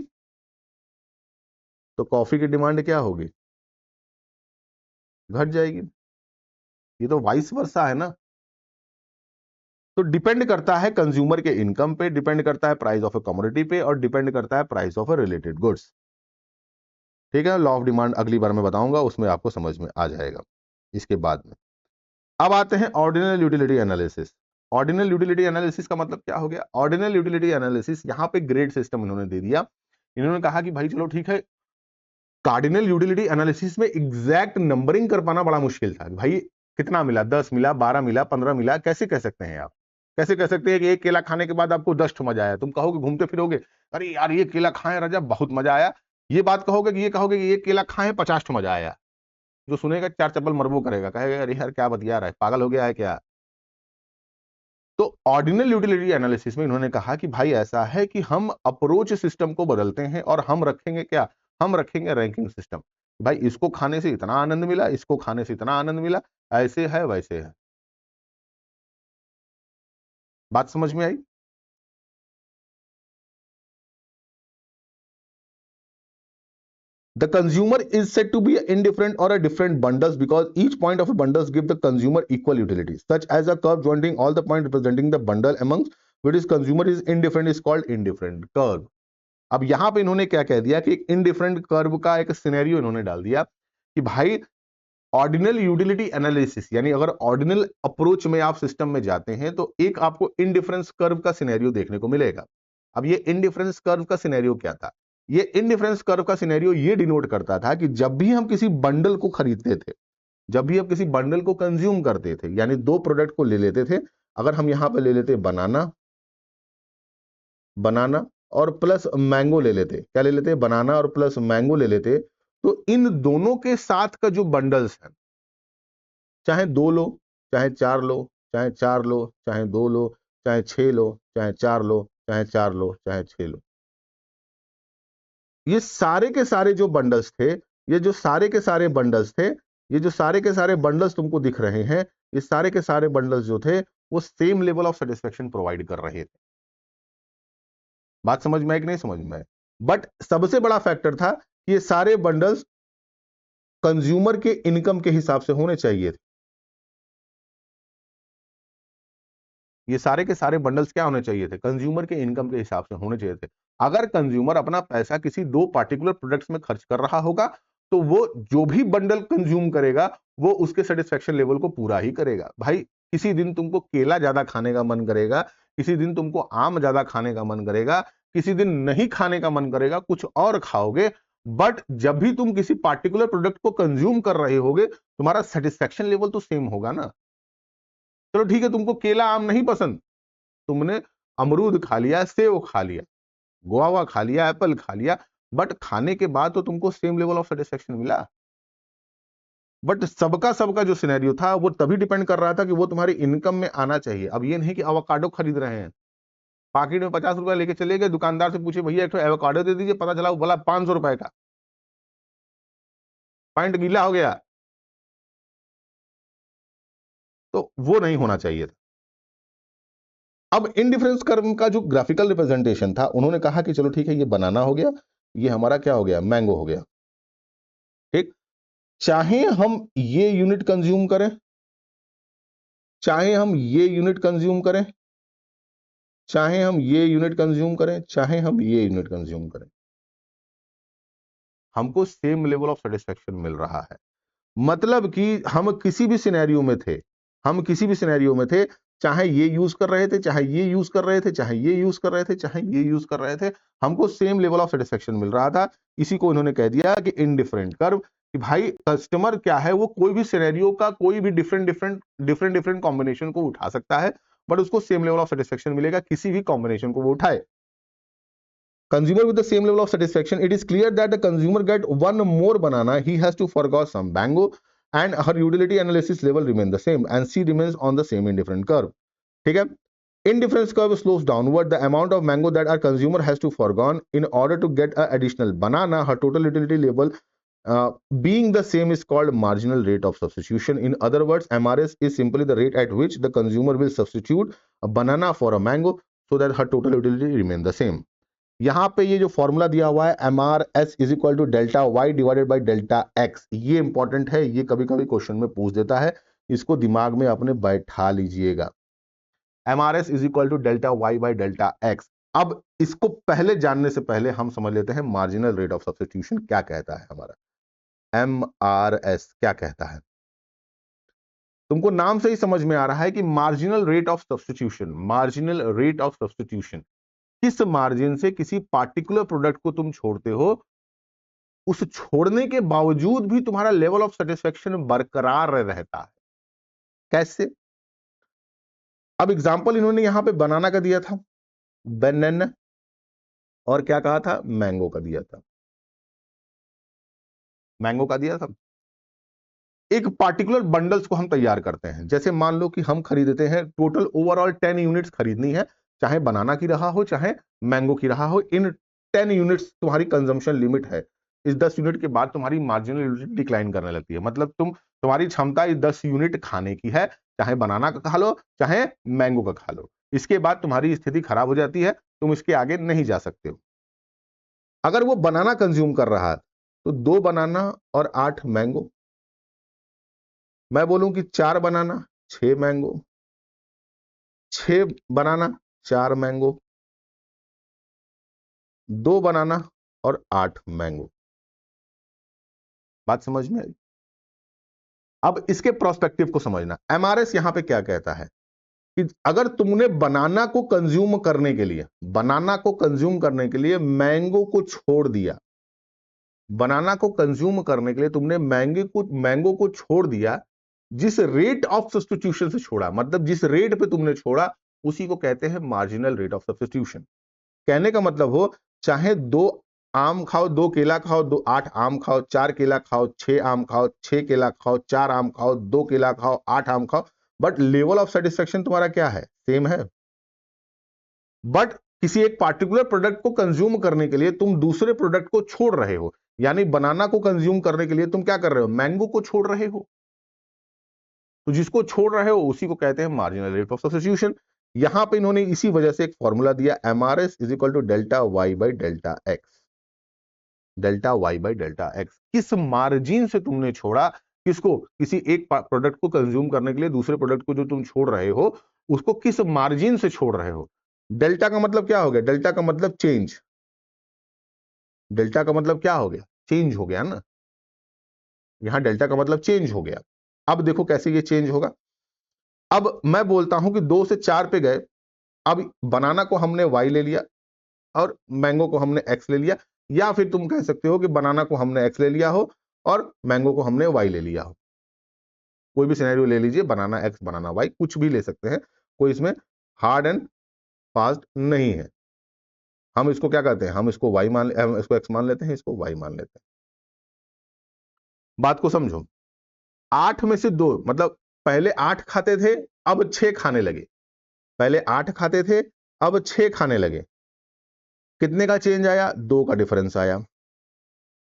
तो कॉफी की डिमांड क्या होगी, घट जाएगी। ये तो वाइस वर्सा है ना। तो डिपेंड करता है कंज्यूमर के इनकम पे, डिपेंड करता है प्राइस ऑफ ए कमोडिटी पे, और डिपेंड करता है price of A related goods. ठीक है, लॉ ऑफ डिमांड अगली बार मैं बताऊंगा, उसमें आपको समझ में आ जाएगा इसके बाद में। अब आते हैं ordinal utility analysis. Ordinal utility analysis का मतलब क्या हो गया, ऑर्डिनल यूटिलिटी एनालिसिस, यहां पे ग्रेड सिस्टम इन्होंने दे दिया। इन्होंने कहा कि भाई चलो ठीक है, कार्डिनल यूटिलिटी एनालिसिस में एग्जैक्ट नंबरिंग कर पाना बड़ा मुश्किल था। भाई कितना मिला, 10 मिला, 12 मिला, 15 मिला, कैसे कह सकते हैं आप, कैसे कह सकते हैं कि एक केला खाने के बाद आपको 10 मजा आया। तुम कहोगे, घूमते फिरोगे, अरे यार ये केला खाए रजब बहुत मजा आया, ये बात कहोगे कि ये कहोगे कि ये केला खाए 50 मजा आया। जो सुनेगा 4 चप्पल मरबो करेगा, कहेगा अरे यार क्या बतिया रहा है, पागल हो गया है क्या। तो ऑर्डिनल यूटिलिटी एनालिसिस में इन्होंने कहा कि भाई ऐसा है कि हम अप्रोच सिस्टम को बदलते हैं और हम रखेंगे क्या, हम रखेंगे रैंकिंग सिस्टम। भाई इसको खाने से इतना आनंद मिला, इसको खाने से इतना आनंद मिला, ऐसे है वैसे है। बात समझ में आई। The consumer is said to be indifferent or a different bundles because each point of a bundles give the consumer equal utility, such as a curve joining all the points representing the bundle amongst which is consumer is indifferent is called indifferent curve। अब यहां पे इन्होंने क्या कह दिया कि एक indifferent curve का एक सिनेरियो इन्होंने डाल दिया कि भाई ऑर्डिनल यूटिलिटी एनालिसिस, यानी अगर ऑर्डिनल अप्रोच में आप सिस्टम में जाते हैं तो एक आपको इनडिफरेंस कर्व का सिनेरियो देखने को मिलेगा। अब ये इनडिफरेंस कर्व का सिनेरियो क्या था, ये इनडिफरेंस कर्व का सिनेरियो ये डिनोट करता था कि जब भी हम किसी बंडल को खरीदते थे, जब भी हम किसी बंडल को कंज्यूम करते थे, यानी दो प्रोडक्ट को ले लेते थे, अगर हम यहां पर ले लेते बनाना, बनाना और प्लस मैंगो ले लेते, क्या ले लेते, बनाना और प्लस मैंगो ले लेते, तो इन दोनों के साथ का जो बंडल्स है, चाहे 2 लो, चाहे 4 लो, चाहे 4 लो, चाहे 2 लो, चाहे 6 लो, चाहे 4 लो, चाहे 4 लो, चाहे 6 लो, ये सारे के सारे जो बंडल्स थे, ये जो सारे के सारे बंडल्स थे, ये जो सारे के सारे बंडल्स तुमको दिख रहे हैं, ये सारे के सारे बंडल्स जो थे वो same level of satisfaction provide कर रहे थे। बात समझ में आई कि नहीं समझ में आई। बट सबसे बड़ा फैक्टर था कि ये सारे बंडल्स कंज्यूमर के इनकम के हिसाब से होने चाहिए थे। ये सारे के सारे बंडल्स क्या होने चाहिए थे, कंज्यूमर के इनकम के हिसाब से होने चाहिए थे। अगर कंज्यूमर अपना पैसा किसी दो पार्टिकुलर प्रोडक्ट्स में खर्च कर रहा होगा तो वो जो भी बंडल कंज्यूम करेगा वो उसके सेटिस्फेक्शन लेवल को पूरा ही करेगा। भाई किसी दिन तुमको केला ज्यादा खाने का मन करेगा, किसी दिन तुमको आम ज्यादा खाने का मन करेगा, किसी दिन नहीं खाने का मन करेगा, कुछ और खाओगे, बट जब भी तुम किसी पार्टिकुलर प्रोडक्ट को कंज्यूम कर रहे होगे तुम्हारा सेटिस्फेक्शन लेवल तो सेम होगा ना। चलो ठीक है, तुमको केला आम नहीं पसंद, तुमने अमरूद खा लिया, सेब खा लिया, गुआवा खा लिया, एप्पल खा लिया, बट खाने के बाद तो तुमको सेम लेवल ऑफ सेटिस्फेक्शन मिला। बट सबका सबका जो सिनेरियो था वो तभी डिपेंड कर रहा था कि वो तुम्हारी इनकम में आना चाहिए। अब ये नहीं कि एवोकाडो खरीद रहे हैं, पाकिट में 50 रुपया लेके चले गए, दुकानदार से पूछे भैया एक तो एवोकाडो दे दीजिए, पता चला वो बोला 500 रुपए का, पॉइंट गीला हो गया। तो वो नहीं होना चाहिए था। अब इनडिफरेंस कर्व का जो ग्राफिकल रिप्रेजेंटेशन था, उन्होंने कहा कि चलो ठीक है, ये बनाना हो गया, ये हमारा क्या हो गया, मैंगो हो गया। ठीक, चाहे हम ये यूनिट कंज्यूम करें, चाहे हम ये यूनिट कंज्यूम करें, चाहे हम ये यूनिट कंज्यूम करें, चाहे हम ये यूनिट कंज्यूम करें, हमको सेम लेवल ऑफ सेटिस्फेक्शन मिल रहा है। मतलब कि हम किसी भी सिनेरियो में थे, हम किसी भी सिनेरियो में थे, चाहे ये यूज कर रहे थे, चाहे ये यूज कर रहे थे, चाहे ये यूज कर रहे थे, चाहे ये यूज कर रहे थे, हमको सेम लेवल ऑफ सेटिस्फेक्शन मिल रहा था। इसी को इन्होंने कह दिया कि इनडिफरेंट कर्व, कि भाई कस्टमर क्या है, वो कोई भी सिनेरियो का कोई भी डिफरेंट कॉम्बिनेशन को उठा सकता है, बट उसको सेम लेवल ऑफ सेटिस्फेक्शन मिलेगा किसी भी कॉम्बिनेशन को वो उठाए। Consumer with the same level of satisfaction, it is clear that the consumer get one more banana, he has to forgo some mango, and her utility analysis level remain the same, and she remains on the same indifferent curve. ठीक है, indifference curve slows downward the amount of mango that our consumer has to forgone in order to get an additional banana. Her total utility level being the same is called marginal rate of substitution. In other words, MRS is simply the rate at which the consumer will substitute a banana for a mango so that her total utility remain the same. यहां पे ये जो formula दिया हुआ है MRS is equal to delta y divided by delta x, ये important है, ये कभी कभी क्वेश्चन में पूछ देता है, इसको दिमाग में अपने बैठा लीजिएगा। MRS is equal to delta y by delta x. अब इसको पहले जानने से पहले हम समझ लेते हैं मार्जिनल रेट ऑफ सब्स्टिट्यूशन क्या कहता है। हमारा MRS क्या कहता है, तुमको नाम से ही समझ में आ रहा है कि marginal rate of substitution, marginal rate of substitution, किस मार्जिन से किसी पार्टिकुलर प्रोडक्ट को तुम छोड़ते हो, उस छोड़ने के बावजूद भी तुम्हारा लेवल ऑफ सेटिस्फेक्शन बरकरार रहता है। कैसे? अब एग्जांपल इन्होंने यहां पे बनाना का दिया था, बनाना, और क्या कहा था, मैंगो का दिया था, मैंगो का दिया था। एक पार्टिकुलर बंडल्स को हम तैयार करते हैं, जैसे मान लो कि हम खरीदते हैं, टोटल ओवरऑल 10 यूनिट्स खरीदनी है, चाहे बनाना की रहा हो चाहे मैंगो की रहा हो, इन 10 यूनिट्स तुम्हारी कंजम्पशन लिमिट है। इस 10 यूनिट के बाद तुम्हारी मार्जिनल यूनिट डिक्लाइन करने लगती है, मतलब तुम्हारी क्षमता इस 10 यूनिट खाने की है, चाहे बनाना का खा लो चाहे मैंगो का खा लो, इसके बाद तुम्हारी स्थिति खराब हो जाती है, तुम इसके आगे नहीं जा सकते हो। अगर वो बनाना कंज्यूम कर रहा है तो 2 बनाना और 8 मैंगो, मैं बोलूं कि 4 बनाना 6 मैंगो, 6 बनाना 4 मैंगो, 2 बनाना और 8 मैंगो। बात समझ में आई? अब इसके प्रोस्पेक्टिव को समझना। MRS यहां पे क्या कहता है कि अगर तुमने बनाना को कंज्यूम करने के लिए, बनाना को कंज्यूम करने के लिए मैंगो को छोड़ दिया, बनाना को कंज्यूम करने के लिए तुमने मैंगो को छोड़ दिया, जिस रेट ऑफ सब्स्टिट्यूशन से छोड़ा, मतलब जिस रेट पे तुमने छोड़ा, उसी को कहते हैं मार्जिनल रेट ऑफ सब्स्टिट्यूशन। कहने का मतलब हो, चाहे 2 आम खाओ 2 केला खाओ, 8 आम खाओ, 4 केला खाओ, 6 आम खाओ, 6 केला खाओ, 4 आम खाओ, 2 केला खाओ, 8 आम खाओ, बट लेवल ऑफ सेटिस्फेक्शन तुम्हारा क्या है, सेम है। बट किसी एक पार्टिकुलर प्रोडक्ट को कंज्यूम करने के लिए तुम दूसरे प्रोडक्ट को छोड़ रहे हो, यानी बनाना को कंज्यूम करने के लिए तुम क्या कर रहे हो, मैंगो को छोड़ रहे हो, तो जिसको छोड़ रहे हो उसी को कहते हैं मार्जिनल रेट ऑफ सब्स्टिट्यूशन। यहां पे इन्होंने इसी वजह से एक फॉर्मूला दिया, MRS is equal to delta y by delta x, delta y by delta x. किस मार्जिन से तुमने छोड़ा, किसको, किसी एक प्रोडक्ट को कंज्यूम करने के लिए दूसरे प्रोडक्ट को जो तुम छोड़ रहे हो, उसको किस मार्जिन से छोड़ रहे हो। डेल्टा का मतलब क्या हो गया, डेल्टा का मतलब चेंज, डेल्टा का मतलब क्या हो गया, चेंज हो गया ना, यहां डेल्टा का मतलब चेंज हो गया। अब देखो कैसे ये चेंज होगा। अब मैं बोलता हूं कि 2 से 4 पे गए, अब बनाना को हमने y ले लिया और मैंगो को हमने x ले लिया, या फिर तुम कह सकते हो कि बनाना को हमने x ले लिया हो और मैंगो को हमने y ले लिया हो। कोई भी सिनेरियो ले लीजिए, बनाना x बनाना y कुछ भी ले सकते हैं, कोई इसमें हार्ड एंड फास्ट नहीं है। हम इसको क्या कहते हैं, हम इसको y हम इसको x मान लेते हैं, इसको y मान लेते हैं। बात को समझो, 8 में से 2, मतलब पहले 8 खाते थे अब 6 खाने लगे, पहले 8 खाते थे अब 6 खाने लगे, कितने का चेंज आया, 2 का डिफरेंस आया।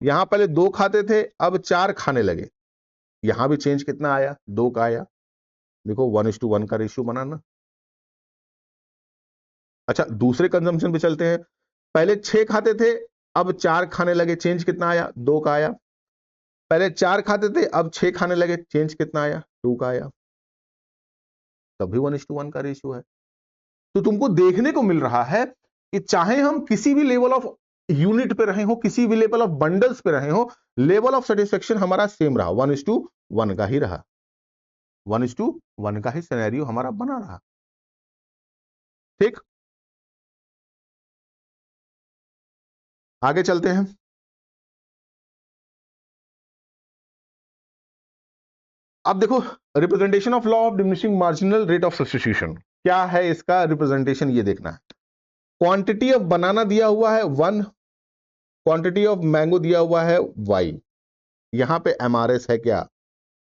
यहां पहले 2 खाते थे अब 4 खाने लगे, यहां भी चेंज कितना आया, 2 का आया। देखो 1:1 का रेशियो बना ना। अच्छा दूसरे कंजम्पशन पे चलते हैं, पहले 6 खाते थे अब 4 खाने लगे, चेंज कितना आया, 2 का आया। पहले 4 खाते थे अब 6 खाने लगे, चेंज कितना आया, 2 का आया। तभी 1:1 का रेशियो है। तो तुमको देखने को मिल रहा है कि चाहे हम किसी भी लेवल ऑफ यूनिट पे रहे हो, किसी भी लेवल ऑफ बंडल्स पे रहे हो, लेवल ऑफ सेटिस्फेक्शन हमारा सेम रहा, 1:1 का ही रहा, 1:1 का ही सिनेरियो हमारा बना रहा। ठीक, आगे चलते हैं। अब देखो representation of law of diminishing marginal rate of substitution क्या है, इसका रिप्रेजेंटेशन ये देखना है। क्वांटिटी ऑफ बनाना दिया हुआ है 1, क्वांटिटी ऑफ मैंगो दिया हुआ है y, यहां पे MRS है क्या,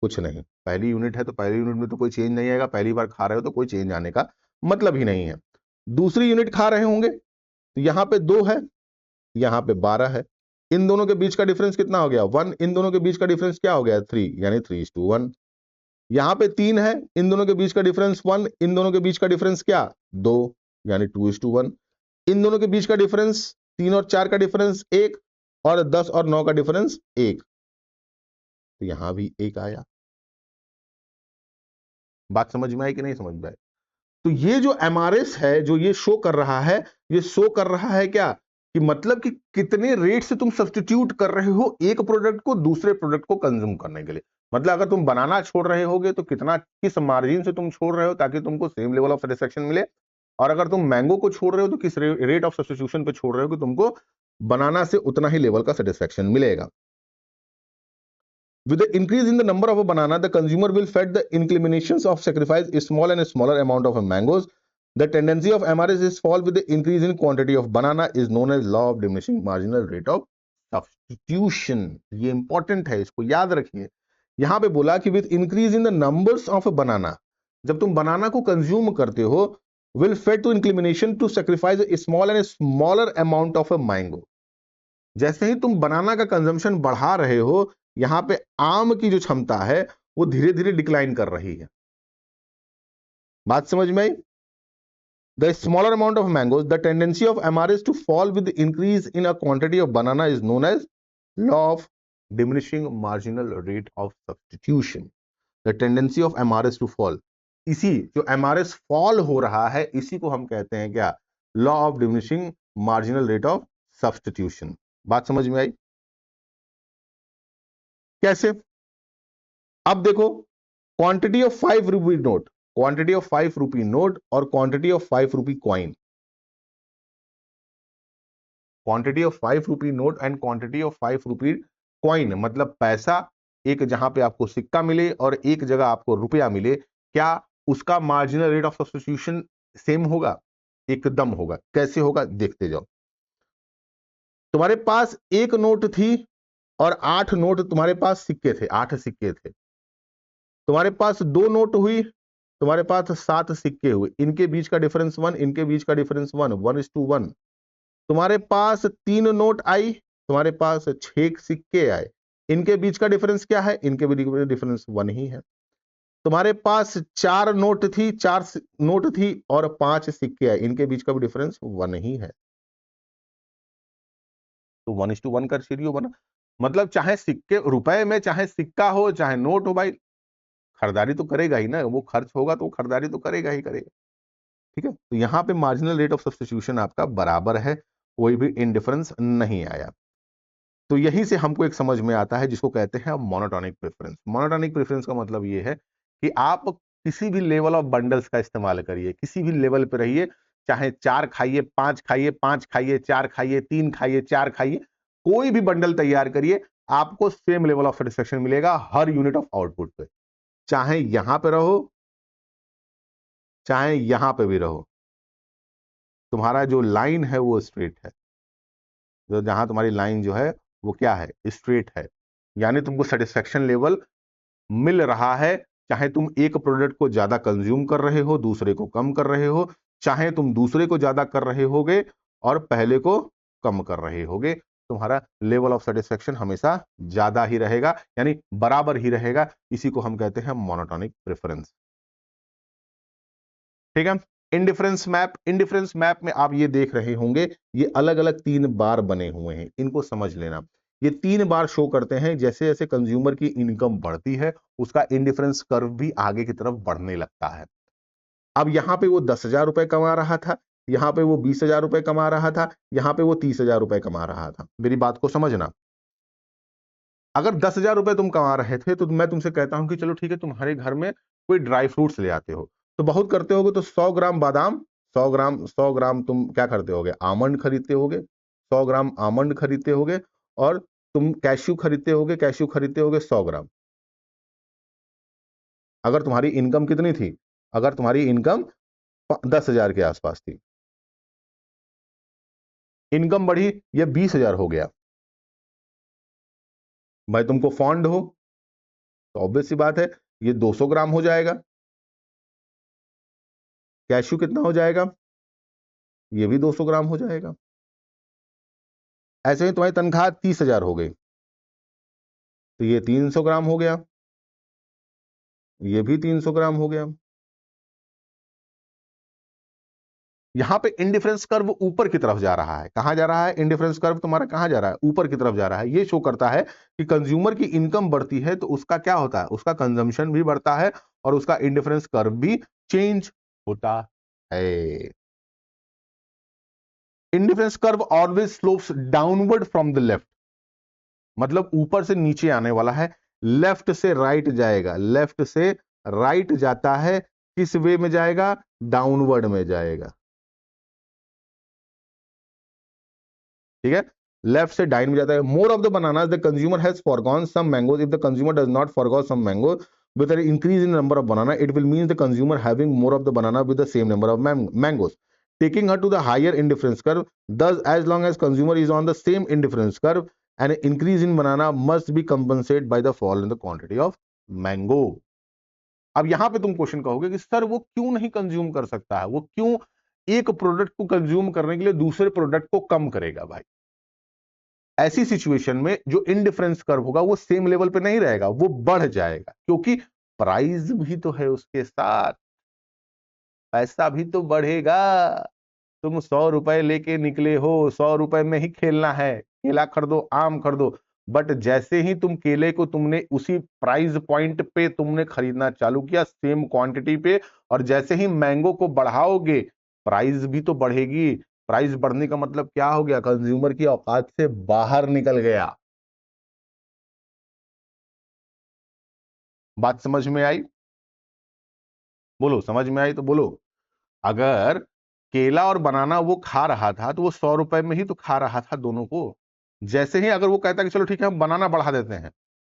कुछ नहीं, पहली यूनिट है तो पहली यूनिट में तो कोई चेंज नहीं आएगा, पहली बार खा रहे हो तो कोई चेंज आने का मतलब ही नहीं है। दूसरी यूनिट खा रहे होंगे तो यहां पे 2 है, यहां पे 12 है, इन दोनों के बीच का डिफरेंस कितना हो गया, 1, इन दोनों के बीच का डिफरेंस क्या हो गया, 3, यानी 3:1। यहां पे 3 है, इन दोनों के बीच का डिफरेंस 1, इन दोनों के बीच का डिफरेंस क्या, 2, यानी 2:1। इन दोनों के बीच का डिफरेंस 3 और 4 का डिफरेंस 1 और 10 और 9 का डिफरेंस 1, तो यहां भी 1 आया। बात समझ में आई कि नहीं समझ में आई? तो ये जो एमआरएस है, जो ये शो कर रहा है, ये शो कर रहा है क्या कि मतलब कि कितने रेट से तुम सब्स्टिट्यूट कर रहे हो एक प्रोडक्ट को दूसरे प्रोडक्ट को कंज्यूम करने के लिए। मतलब अगर तुम बनाना छोड़ रहे होगे तो कितना, किस मार्जिन से तुम छोड़ रहे हो ताकि तुमको सेम लेवल ऑफ सेटिस्फेक्शन मिले, और अगर तुम मैंगो को छोड़ रहे हो तो किस रेट ऑफ सब्स्टिट्यूशन पे छोड़ रहे हो कि तुमको बनाना से उतना ही लेवल का सेटिस्फेक्शन मिलेगा। With the increase in the number of a banana, the consumer will fed the inclinations of sacrifice a small and a smaller amount of mangoes. The tendency of MRS is fall with the increase in quantity of banana is known as law of diminishing marginal rate of substitution. ये important है, इसको याद रखिए। यहां पे बोला कि with increase in the numbers of a banana, जब तुम बनाना को कंज्यूम करते हो, will fed to inclination to sacrifice a small and a smaller amount of a mango. जैसे ही तुम बनाना का कंजम्पशन बढ़ा रहे हो, यहां पे आम की जो क्षमता है वो धीरे धीरे डिक्लाइन कर रही है। बात समझ में आई? The smaller amount of mangoes, the tendency of MRS to fall with the increase in a quantity of banana is known as law of diminishing marginal rate of substitution. The tendency of MRS to fall, इसी जो MRS fall हो रहा है इसी को हम कहते हैं क्या? Law of diminishing marginal rate of substitution. बात समझ में आई? कैसे? अब देखो, quantity of 5 rupee note, quantity of 5 rupee note और quantity of 5 rupee coin, quantity of 5 rupee note and quantity of 5 rupee coin, मतलब पैसा, एक जहां पे आपको सिक्का मिले और एक जगह आपको रुपया मिले, क्या उसका marginal rate of substitution same होगा? एकदम होगा। कैसे होगा देखते जाओ। तुम्हारे पास एक नोट थी और 8 नोट तुम्हारे पास सिक्के थे, 8 सिक्के थे। तुम्हारे पास 2 नोट हुई, तुम्हारे पास 7 सिक्के हुए, इनके बीच का डिफरेंस 1, इनके बीच का डिफरेंस 1, 1:1। तुम्हारे पास 3 नोट आई, तुम्हारे पास 6 सिक्के आए, इनके बीच का डिफरेंस क्या है? इनके बीच का डिफरेंस 1 ही है। तुम्हारे पास 4 नोट थी, 4 नोट थी और 5 सिक्के आए, इनके बीच का भी डिफरेंस 1 ही है। तो 1:1 का रेशियो बना। मतलब चाहे सिक्के रुपए में, चाहे सिक्का हो, चाहे नोट हो, भाई खरीदारी तो करेगा ही ना, वो खर्च होगा तो खरीदारी तो करेगा ही करेगा। ठीक है, तो यहां पे मार्जिनल रेट ऑफ सब्स्टिट्यूशन आपका बराबर है, कोई भी इंडिफरेंस नहीं आया। तो यहीं से हमको एक समझ में आता है जिसको कहते हैं मोनोटोनिक प्रेफरेंस। मोनोटोनिक प्रेफरेंस का मतलब ये है कि आप किसी भी लेवल ऑफ बंडल्स का इस्तेमाल करिए, किसी भी लेवल पे रहिए, चाहे 4 खाइए, 5 खाइए, 5 खाइए, 4 खाइए, 3 खाइए, 4 खाइए, कोई भी बंडल तैयार करिए, आपको सेम लेवल ऑफ सेटिस्फेक्शन मिलेगा हर यूनिट ऑफ आउटपुट पे। चाहे यहां पे रहो, चाहे यहां पे भी रहो, तुम्हारा जो लाइन है वो स्ट्रेट है। जो जहां तुम्हारी लाइन जो है वो क्या है? स्ट्रेट है। यानी तुमको सेटिस्फेक्शन लेवल मिल रहा है, चाहे तुम एक प्रोडक्ट को ज्यादा कंज्यूम कर रहे हो, दूसरे को कम कर रहे हो, चाहे तुम दूसरे को ज्यादा कर रहे होगे और पहले को कम कर रहे होगे, तुम्हारा लेवल ऑफ सेटिस्फेक्शन हमेशा ज्यादा ही रहेगा, यानी बराबर ही रहेगा। इसी को हम कहते हैं मोनोटोनिक प्रेफरेंस। ठीक है। इंडिफरेंस मैप, इंडिफरेंस मैप में आप ये देख रहे होंगे, ये अलग अलग 3 बार बने हुए हैं, इनको समझ लेना। ये 3 बार शो करते हैं जैसे जैसे कंज्यूमर की इनकम बढ़ती है उसका इंडिफरेंस कर्व भी आगे की तरफ बढ़ने लगता है। अब यहां पे वो 10,000 रुपए कमा रहा था, यहां पे वो 20,000 रुपए कमा रहा था, यहां पे वो 30,000 रुपए कमा रहा था। मेरी बात को समझना, अगर 10,000 रुपए तुम कमा रहे थे तो मैं तुमसे कहता हूं कि चलो ठीक है, तुम्हारे घर में कोई ड्राई फ्रूट्स ले आते हो, तो बहुत करते होगे तो 100 ग्राम बादाम, 100 ग्राम तुम क्या करते होगे? आमंड खरीदते होगे, 100 ग्राम आमंड खरीदते होगे, और तुम कैश्यू खरीदते होगे, कैश्यू खरीदते होगे 100 ग्राम। अगर तुम्हारी इनकम कितनी थी? अगर तुम्हारी इनकम 10,000 के आसपास थी, इनकम बढ़ी, ये 20,000 हो गया, भाई तुमको फॉन्ड हो तो ऑब्वियस सी बात है ये 200 ग्राम हो जाएगा। कैश्यू कितना हो जाएगा? ये भी 200 ग्राम हो जाएगा। ऐसे ही तुम्हारी तनख्वाह 30,000 हो गई तो ये 300 ग्राम हो गया, ये भी 300 ग्राम हो गया। यहां पे इंडिफरेंस कर्व ऊपर की तरफ जा रहा है। कहां जा रहा है? इंडिफरेंस कर्व तुम्हारा कहां जा रहा है? ऊपर की तरफ जा रहा है। ये शो करता है कि कंज्यूमर की इनकम बढ़ती है तो उसका क्या होता है? उसका कंजम्पशन भी बढ़ता है और उसका इंडिफरेंस कर्व भी चेंज होता है। Indifference curve always slopes downward from the left, मतलब ऊपर से नीचे आने वाला है, लेफ्ट से राइट जाएगा। लेफ्ट से राइट जाता है, किस वे में जाएगा? डाउनवर्ड में जाएगा। ठीक है, लेफ्ट से डाइन में जाता है। More of the bananas the consumer has forgone some mangoes, if the consumer does not forgo some mango with an increase in number of banana, it will mean the consumer having more of the banana with the same number of mangoes, taking her to the higher indifference curve. Thus, as long as consumer is on the same indifference curve, an increase in banana must be compensated by the fall in the quantity of mango. अब यहां पे तुम question कहोगे कि sir वो क्यों नहीं consume कर सकता है? वो क्यों एक प्रोडक्ट को कंज्यूम करने के लिए दूसरे प्रोडक्ट को कम करेगा? भाई, ऐसी सिचुएशन में जो इंडिफरेंस कर्व होगा वो सेम लेवल पे नहीं रहेगा, वो बढ़ जाएगा, क्योंकि प्राइस भी तो है उसके साथ, पैसा भी तो बढ़ेगा। तुम 100 रुपए लेके निकले हो, 100 रुपए में ही खेलना है, केला खरीदो, आम खरीदो, बट जैसे ही तुम केले को तुमने उसी प्राइस पॉइंट पे तुमने खरीदना चालू किया, सेम क्वांटिटी पे, और जैसे ही मैंगो को बढ़ाओगे प्राइस भी तो बढ़ेगी। प्राइस बढ़ने का मतलब क्या हो गया? कंज्यूमर की औकात से बाहर निकल गया। बात समझ में आई? बोलो, समझ में आई तो बोलो। अगर केला और बनाना वो खा रहा था तो वो 100 रुपए में ही तो खा रहा था दोनों को। जैसे ही अगर वो कहता कि चलो ठीक है हम बनाना बढ़ा देते हैं,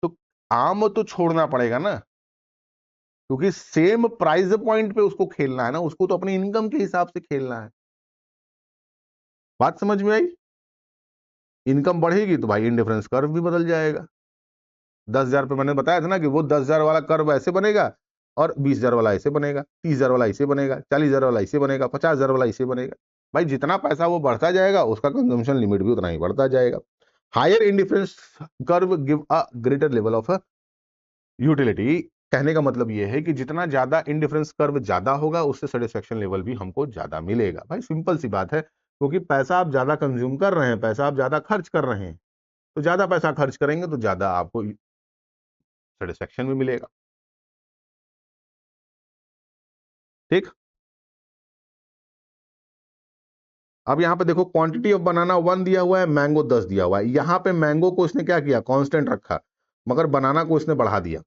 तो आम तो छोड़ना पड़ेगा ना, क्योंकि सेम प्राइस पॉइंट पे उसको खेलना है ना, उसको तो अपनी इनकम के हिसाब से खेलना है। बात समझ में आई? इनकम बढ़ेगी तो भाई इंडिफरेंस कर्व भी बदल जाएगा। 10,000 पे मैंने बताया था ना कि वो 10,000 वाला कर्व ऐसे बनेगा और 20,000 वाला ऐसे बनेगा, 30,000 वाला ऐसे बनेगा, 40,000 वाला ऐसे बनेगा, 50,000 वाला ऐसे बनेगा। भाई जितना पैसा वो बढ़ता जाएगा उसका कंजम्पशन लिमिट भी उतना ही बढ़ता जाएगा। Higher indifference curve give a greater level of utility. कहने का मतलब ये है कि जितना ज्यादा इंडिफरेंस कर्व ज्यादा होगा उससे सेटिस्फेक्शन लेवल भी हमको ज्यादा मिलेगा। भाई सिंपल सी बात है, क्योंकि पैसा आप ज्यादा कंज्यूम कर रहे हैं, पैसा आप ज्यादा खर्च कर रहे हैं, तो ज्यादा पैसा खर्च करेंगे तो ज्यादा आपको सेटिस्फेक्शन भी मिलेगा। ठीक, अब यहां पे देखो क्वांटिटी ऑफ बनाना 1 दिया हुआ है, मैंगो 10 दिया हुआ है। यहां पे मैंगो को इसने क्या किया? कांस्टेंट रखा, मगर बनाना को इसने बढ़ा दिया।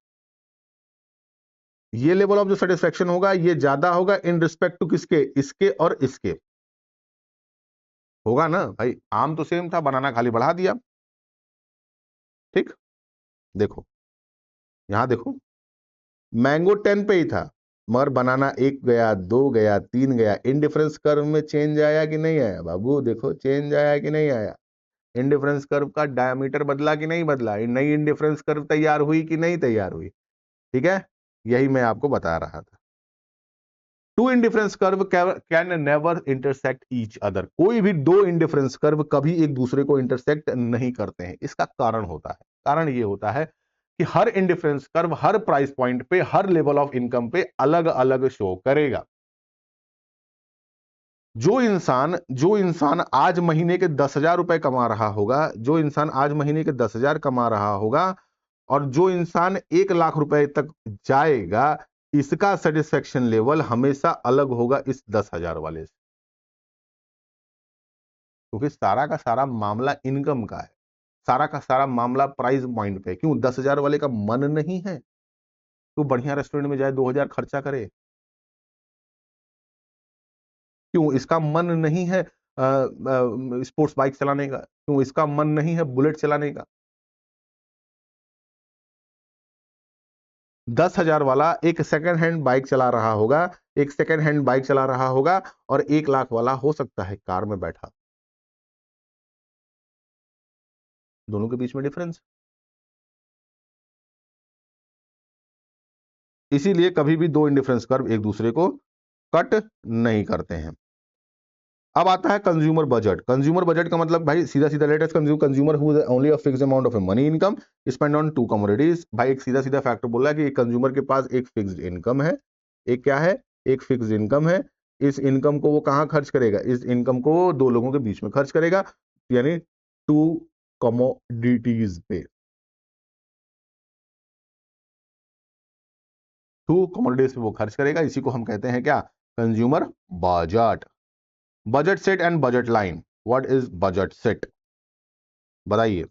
ये लेवल ऑफ जो सेटिस्फेक्शन होगा ये ज्यादा होगा इन रिस्पेक्ट टू किसके? इसके और इसके। होगा ना भाई, आम तो सेम था, बनाना खाली बढ़ा दिया। ठीक, देखो यहां देखो, मैंगो 10 पे ही था, मगर बनाना 1 गया, 2 गया, 3 गया। इंडिफरेंस कर्व में चेंज आया कि नहीं आया? बाबू देखो, चेंज आया कि नहीं आया? इंडिफरेंस कर्व का डायमीटर बदला कि नहीं बदला? नई इंडिफरेंस कर्व तैयार हुई कि नहीं तैयार हुई? ठीक है, यही मैं आपको बता रहा था। Two indifference curve can never intersect each other. कोई भी दो इंडिफरेंस कर्व कभी एक दूसरे को इंटरसेक्ट नहीं करते हैं। इसका कारण होता है, कारण ये होता है कि हर इंडिफरेंस कर्व हर प्राइस पॉइंट पे, हर लेवल ऑफ इनकम पे अलग अलग शो करेगा। जो इंसान आज महीने के 10,000 रुपए कमा रहा होगा, जो इंसान आज महीने के 10,000 कमा रहा होगा, और जो इंसान 1 लाख रुपए तक जाएगा, इसका सेटिस्फेक्शन लेवल हमेशा अलग होगा इस 10,000 वाले से, क्योंकि सारा का सारा मामला इनकम का है, सारा का सारा मामला प्राइस पॉइंट पे। क्यों? 10,000 वाले का मन नहीं है तो बढ़िया रेस्टोरेंट में जाए 2,000 खर्चा करे? क्यों? इसका मन नहीं है स्पोर्ट्स बाइक चलाने का? क्यों? इसका मन नहीं है बुलेट चलाने का? 10,000 वाला एक सेकंड हैंड बाइक चला रहा होगा, एक सेकंड हैंड बाइक चला रहा होगा, और 1 लाख वाला हो सकता है कार में बैठा। दोनों के बीच में डिफरेंस। इसीलिए कभी भी दो इंडिफरेंस कर्व एक दूसरे को कट नहीं करते हैं। अब आता है कंज्यूमर बजट। कंज्यूमर बजट का मतलब भाई सीधा सीधा latest consumer who only a fixed amount of money income spend on to commodities. भाई एक सीधा सीधा फैक्टर बोला कि एक कंज्यूमर के पास एक फिक्स्ड इनकम है, एक क्या है? एक फिक्स्ड इनकम है, इस इनकम को वो कहाँ खर्च करेगा, इस इनकम को वो 2 लोगों के बीच में खर्च करेगा, यानी 2 कमोडिटीज पे, 2 कमोडिटीज पे वो खर्च करेगा। इसी को हम कहते हैं क्या, consumer budget. Budget set and budget line, what is budget set, बताइए,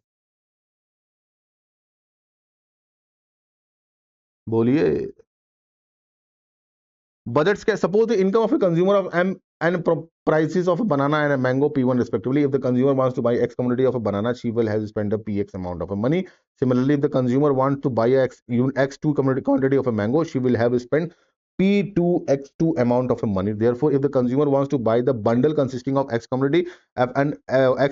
बोलिए। Budgets can suppose the income of a consumer of M and prices of a banana and a mango P1 respectively. If the consumer wants to buy X quantity of a banana, she will have to spend a PX amount of money. Similarly, if the consumer wants to buy X2 quantity of a mango, she will have to spend P2X2 amount of money. Therefore, if the consumer wants to buy the bundle consisting of X quantity and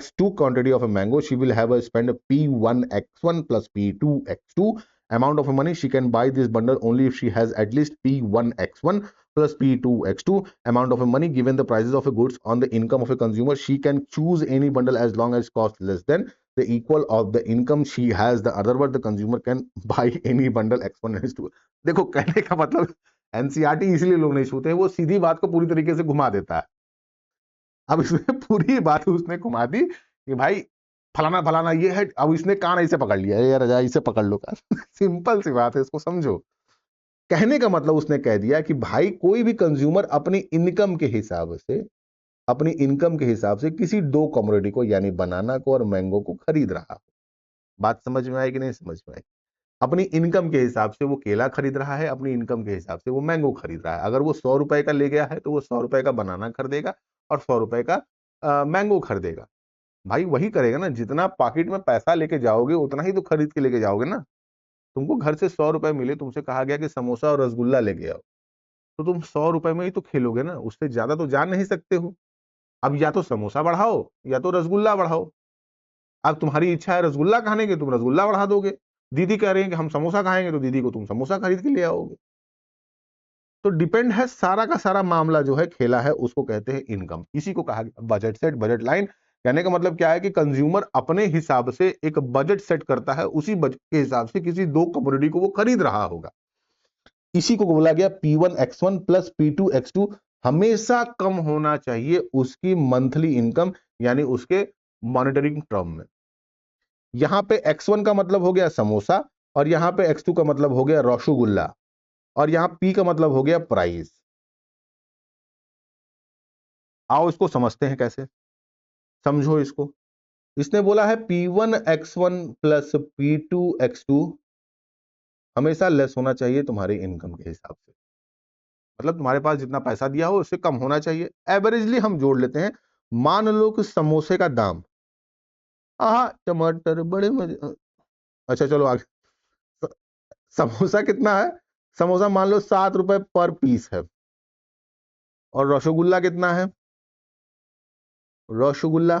X2 quantity of a mango, she will have to spend P1X1 plus P2X2 amount of money. She can buy this bundle only if she has at least P1X1 plus P2X2 amount of money. Given the prices of a goods on the income of a consumer, she can choose any bundle as long as cost less than the equal of the income she has. The other word, the consumer can buy any bundle X1 and X2. देखो कहने का मतलब NCERT इसलिए लोग नहीं छूते हैं, वो सीधी बात को पूरी तरीके से घुमा देता है। अब इसमें पूरी बात उसने घुमा दी कि भाई फलाना फलाना ये है, अब इसने कान ऐसे पकड़ लिया, यार रजा इसे पकड़ लो का सिंपल सी बात है, इसको समझो। कहने का मतलब उसने कह दिया कि भाई कोई भी कंज्यूमर अपनी इनकम के हिसाब से, अपनी इनकम के हिसाब से किसी 2 कमोडिटी को यानी बनाना को और मैंगो को खरीद रहा है। बात समझ में आई कि नहीं समझ में आई? अपनी इनकम के हिसाब से वो केला खरीद रहा है, अपनी इनकम के हिसाब से वो मैंगो खरीद रहा है। अगर वो 100 रुपए का ले गया है तो वो 100 रुपए का बनाना खरीदेगा और 100 रुपए का मैंगो खरीदेगा। भाई वही करेगा ना, जितना पॉकेट में पैसा लेके जाओगे उतना ही तो खरीद के लेके जाओगे ना। तुमको घर से 100 रुपए मिले, तुमसे कहा गया कि समोसा और रसगुल्ला लेके आओ, तो तुम 100 रुपए में ही तो खेलोगे ना, उससे ज्यादा तो जा नहीं सकते हो। अब या तो समोसा बढ़ाओ या तो रसगुल्ला बढ़ाओ। अब तुम्हारी इच्छा है रसगुल्ला खाने की, तुम रसगुल्ला बढ़ा दोगे। दीदी कह रही है कि हम समोसा खाएंगे, तो दीदी को तुम समोसा खरीद के ले आओगे। तो डिपेंड है, सारा का सारा मामला जो है खेला है, उसको कहते हैं इनकम। इसी को कहा गया बजट सेट, बजट लाइन। कहने का मतलब क्या है कि कंज्यूमर अपने हिसाब से एक बजट सेट करता है, उसी बजट के हिसाब से किसी 2 कमोडिटी को वो खरीद रहा होगा। इसी को बोला गया P1X1 प्लस P2X2 हमेशा कम होना चाहिए उसकी मंथली इनकम, यानी उसके मॉनिटरिंग टर्म में। यहां पे X1 का मतलब हो गया समोसा, और यहां पे X2 का मतलब हो गया रसगुल्ला, और यहां P का मतलब हो गया प्राइस। आओ इसको समझते हैं कैसे, समझो इसको। इसने बोला है P1X1 प्लस P2X2 हमेशा लेस होना चाहिए तुम्हारी इनकम के हिसाब से। मतलब तुम्हारे पास जितना पैसा दिया हो उससे कम होना चाहिए। एवरेजली हम जोड़ लेते हैं। मान लो कि समोसे का दाम, हाँ टमाटर बड़े मजे, अच्छा चलो आगे। स- समोसा कितना है, समोसा मान लो 7 रुपए पर पीस है। और रसगुल्ला कितना है, रसगुल्ला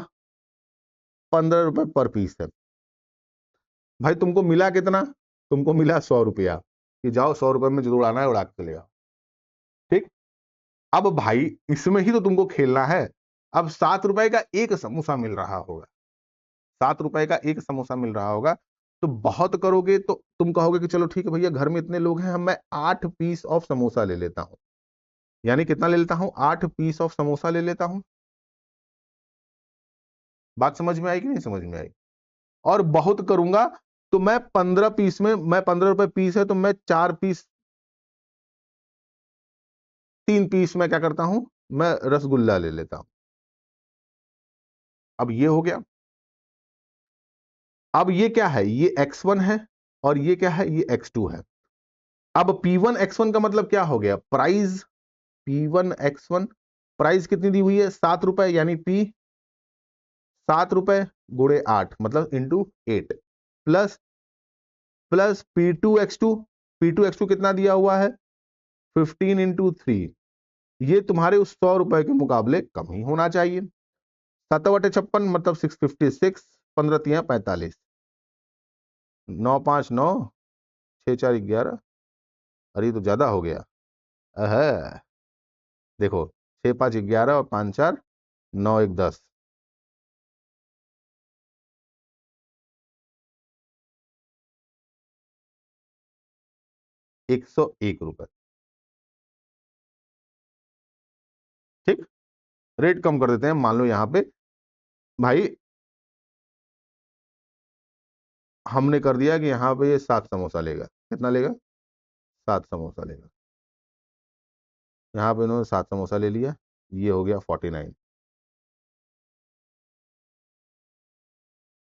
15 रुपए पर पीस है। भाई तुमको मिला कितना, तुमको मिला 100 रुपया, कि जाओ 100 रुपए में जो उड़ाना है उड़ा के चले आओ। ठीक। अब भाई इसमें ही तो तुमको खेलना है। अब 7 रुपए का एक समोसा मिल रहा होगा, 7 रुपए का एक समोसा मिल रहा होगा, तो बहुत करोगे तो तुम कहोगे कि चलो ठीक है भैया, घर में इतने लोग हैं, हम मैं 8 पीस ऑफ समोसा ले लेता हूं। यानी कितना ले लेता हूं, 8 पीस ऑफ समोसा ले लेता हूं। बात समझ में आई कि नहीं समझ में आई? और बहुत करूंगा तो मैं 15 पीस में, मैं 15 रुपए पीस है तो मैं 4 पीस, 3 पीस में क्या करता हूं, मैं रसगुल्ला ले लेता हूं। अब ये हो गया। अब ये क्या है, ये X1 है, और ये क्या है, ये X2 है। अब P1X1 का मतलब क्या हो गया, प्राइस। P1X1 प्राइस कितनी दी हुई है, 7 रुपए, यानी P 7 रुपए गुणे 8 मतलब इंटू 8, प्लस प्लस P2X2 कितना दिया हुआ है, 15 × 3। ये तुम्हारे उस 100 रुपए के मुकाबले कम ही होना चाहिए। 7/56 मतलब 656, 15×3 = 45, 9×5 = 9, 6×4 = 11। अरे ये तो ज्यादा हो गया। अह देखो, 6×5 = 11 और 5×4 = 9×1 = 10, 101 रुपए। ठीक, रेट कम कर देते हैं। मान लो यहां पे भाई हमने कर दिया कि यहाँ पे ये 7 समोसा लेगा। कितना लेगा? 7 समोसा लेगा। यहाँ पे इन्होंने 7 समोसा ले लिया, ये हो गया 49।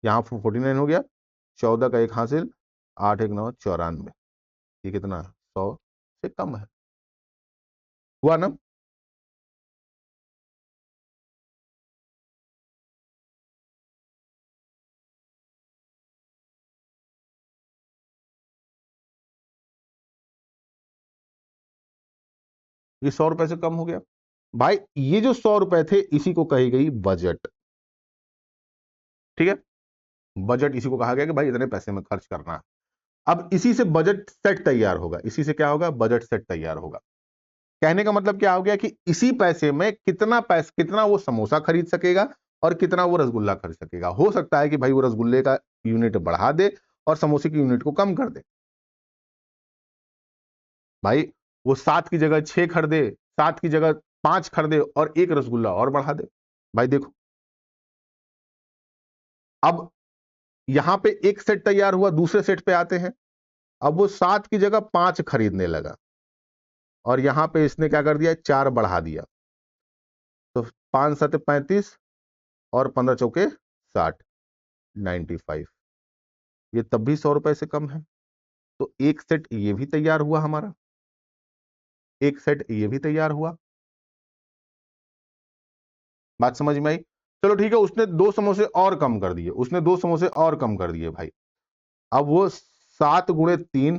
यहाँ 49 हो गया, 14 का 1 हासिल, 8 1 9 94। ये कितना? 100 से कम है। हुआ ना? ये 100 रुपए से कम हो गया। भाई ये जो 100 रुपए थे इसी को कही गई बजट। ठीक है, बजट इसी को कहा गया कि भाई इतने पैसे में खर्च करना है। अब इसी से बजट सेट तैयार होगा। इसी से क्या होगा? बजट सेट तैयार होगा। कहने का मतलब क्या हो गया कि इसी पैसे में कितना वो समोसा खरीद सकेगा और कितना वो रसगुल्ला खरीद सकेगा। हो सकता है कि भाई वो रसगुल्ले का यूनिट बढ़ा दे और समोसे की यूनिट को कम कर दे। भाई वो 7 की जगह 6 खरीदे, 7 की जगह 5 खरीदे और 1 रसगुल्ला और बढ़ा दे। भाई देखो, अब यहां पे एक सेट तैयार हुआ, दूसरे सेट पे आते हैं। अब वो 7 की जगह 5 खरीदने लगा और यहां पे इसने क्या कर दिया? 4 बढ़ा दिया। तो 5 7 35 और 15 चौके 60, 95। ये तब भी 100 रुपए से कम है। तो एक सेट ये भी तैयार हुआ हमारा, एक सेट ये भी तैयार हुआ। बात समझ में आई? चलो ठीक है, उसने 2 समोसे और कम कर दिए, उसने 2 समोसे और कम कर दिए भाई। अब वो 7 गुणे 3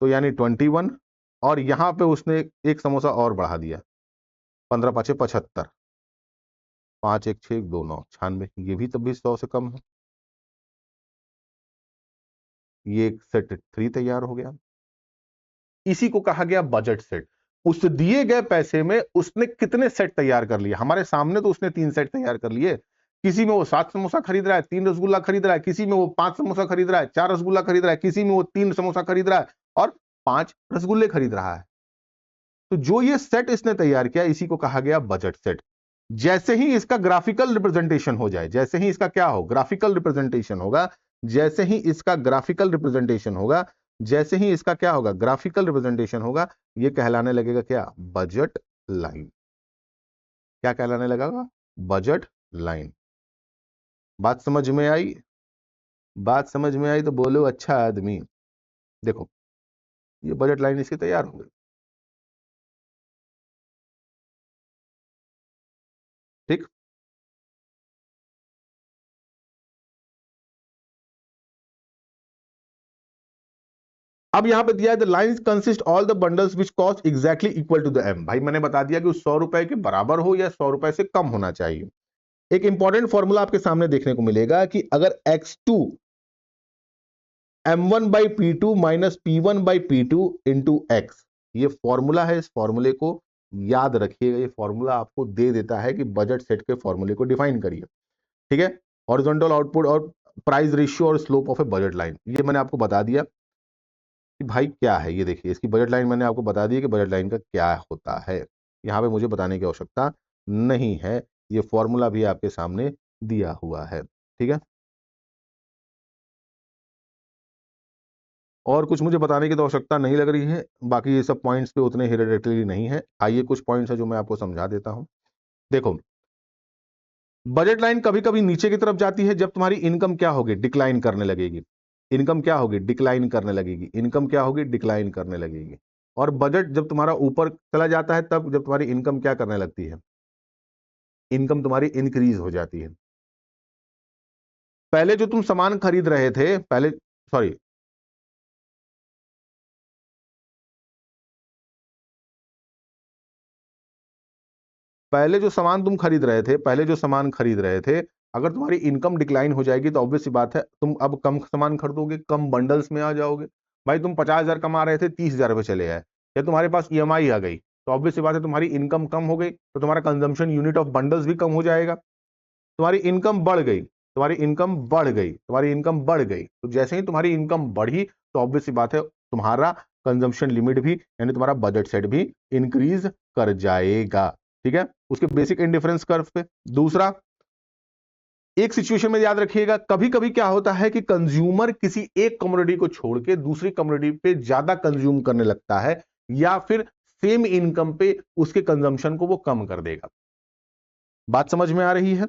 तो यानी 21 और यहां पे उसने एक समोसा और बढ़ा दिया, 15 पाँचे 75, 5 1 6 2 9 96। ये भी तब भी 100 से कम है। ये एक सेट 3 तैयार हो गया। इसी को कहा गया बजट सेट। उस दिए गए पैसे में उसने कितने सेट तैयार कर लिए? हमारे सामने तो उसने 3 सेट तैयार कर लिए। किसी में वो 7 समोसा खरीद रहा है, 3 रसगुल्ला खरीद रहा है, किसी में वो 5 समोसा खरीद रहा है, 4 रसगुल्ला खरीद रहा है, किसी में वो 3 समोसा खरीद रहा है और 5 रसगुल्ले खरीद रहा है। तो जो ये सेट इसने तैयार किया इसी को कहा गया बजट सेट। जैसे ही इसका ग्राफिकल रिप्रेजेंटेशन हो जाए, जैसे ही इसका क्या हो? ग्राफिकल रिप्रेजेंटेशन होगा। जैसे ही इसका ग्राफिकल रिप्रेजेंटेशन होगा, जैसे ही इसका क्या होगा? ग्राफिकल रिप्रेजेंटेशन होगा, ये कहलाने लगेगा क्या? Budget line. क्या कहलाने लगेगा? Budget line. बात समझ में आई? बात समझ में आई तो बोलो अच्छा आदमी। देखो, ये बजट लाइन इसकी तैयार हो गई। ठीक, अब यहां पे दिया है the lines consist all the bundles which cost exactly equal to the M. भाई मैंने बता दिया कि उस 100 रुपए के बराबर हो या 100 रुपए से कम होना चाहिए। एक इंपॉर्टेंट फॉर्मूला आपके सामने देखने को मिलेगा कि अगर x2 m1 by P two minus P one by P two into x, ये फॉर्मूला है। इस फॉर्मूले को याद रखिएगा। ये फॉर्मूला आपको दे देता है कि बजट सेट के फॉर्मूले को डिफाइन करिए। ठीक है, हॉरिजॉन्टल आउटपुट और प्राइस रेशियो और slope of A budget line, ये मैंने आपको बता दिया कि भाई क्या है। ये देखिए, इसकी बजट लाइन मैंने आपको बता दी कि बजट लाइन का क्या होता है। यहां पे मुझे बताने की आवश्यकता नहीं है, ये फॉर्मूला भी आपके सामने दिया हुआ है। ठीक है, और कुछ मुझे बताने की तो आवश्यकता नहीं लग रही है। बाकी ये सब पॉइंट्स पे उतने हेरिडेटरी नहीं है। आइए कुछ पॉइंट्स है जो मैं आपको समझा देता हूं। देखो, बजट लाइन कभी कभी नीचे की तरफ जाती है जब तुम्हारी इनकम क्या होगी? डिक्लाइन करने लगेगी। इनकम क्या होगी? डिक्लाइन करने लगेगी। इनकम क्या होगी? डिक्लाइन करने लगेगी। और बजट जब तुम्हारा ऊपर चला जाता है तब जब तुम्हारी इनकम क्या करने लगती है? इनकम तुम्हारी इंक्रीज हो जाती है। पहले जो तुम सामान खरीद रहे थे, पहले सॉरी पहले जो सामान तुम खरीद रहे थे, पहले जो सामान खरीद रहे थे, अगर तुम्हारी इनकम डिक्लाइन हो जाएगी तो ऑब्वियस सी बात है तुम अब कम सामान खरीदोगे, कम बंडल्स में आ जाओगे। भाई तुम 50,000 कमा रहे थे, 30,000 पे चले आए, या तुम्हारे पास ईएमआई आ गई, तो ऑब्वियस सी बात है तुम्हारी इनकम कम हो गई, तो तुम्हारा कंजम्पशन यूनिट ऑफ बंडल्स भी कम हो जाएगा। तुम्हारी इनकम बढ़ गई, तुम्हारी इनकम बढ़ गई, तुम्हारी इनकम बढ़ गई, तो जैसे ही तुम्हारी इनकम बढ़ी तो ऑब्वियस सी बात है तुम्हारा कंजम्पशन लिमिट भी यानी तुम्हारा बजट सेट भी इंक्रीज कर जाएगा, ठीक है, उसके बेसिक इंडिफरेंस कर्व पे। दूसरा, एक सिचुएशन में याद रखिएगा, कभी कभी क्या होता है कि कंज्यूमर किसी एक कमोडिटी को छोड़ के दूसरी कमोडिटी पे ज्यादा कंज्यूम करने लगता है, या फिर सेम इनकम पे उसके कंजम्पशन को वो कम कर देगा। बात समझ में आ रही है?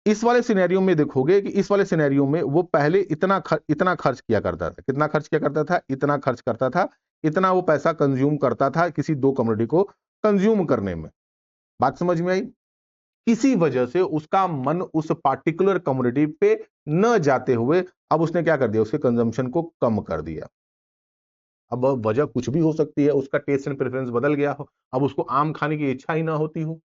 इस वाले सिनेरियो में देखोगे कि इस वाले सिनेरियो में वो पहले इतना खर्च किया करता था। कितना खर्च किया करता था? इतना खर्च करता था, इतना वो पैसा कंज्यूम करता था किसी दो कमोडिटी को कंज्यूम करने में। बात समझ में आई? किसी वजह से उसका मन उस पार्टिकुलर कमोडिटी पे न जाते हुए अब उसने क्या कर दिया? उसके कंजम्पशन को कम कर दिया। अब वजह कुछ भी हो सकती है, उसका टेस्ट एंड प्रेफरेंस बदल गया हो, अब उसको आम खाने की इच्छा ही ना होती हो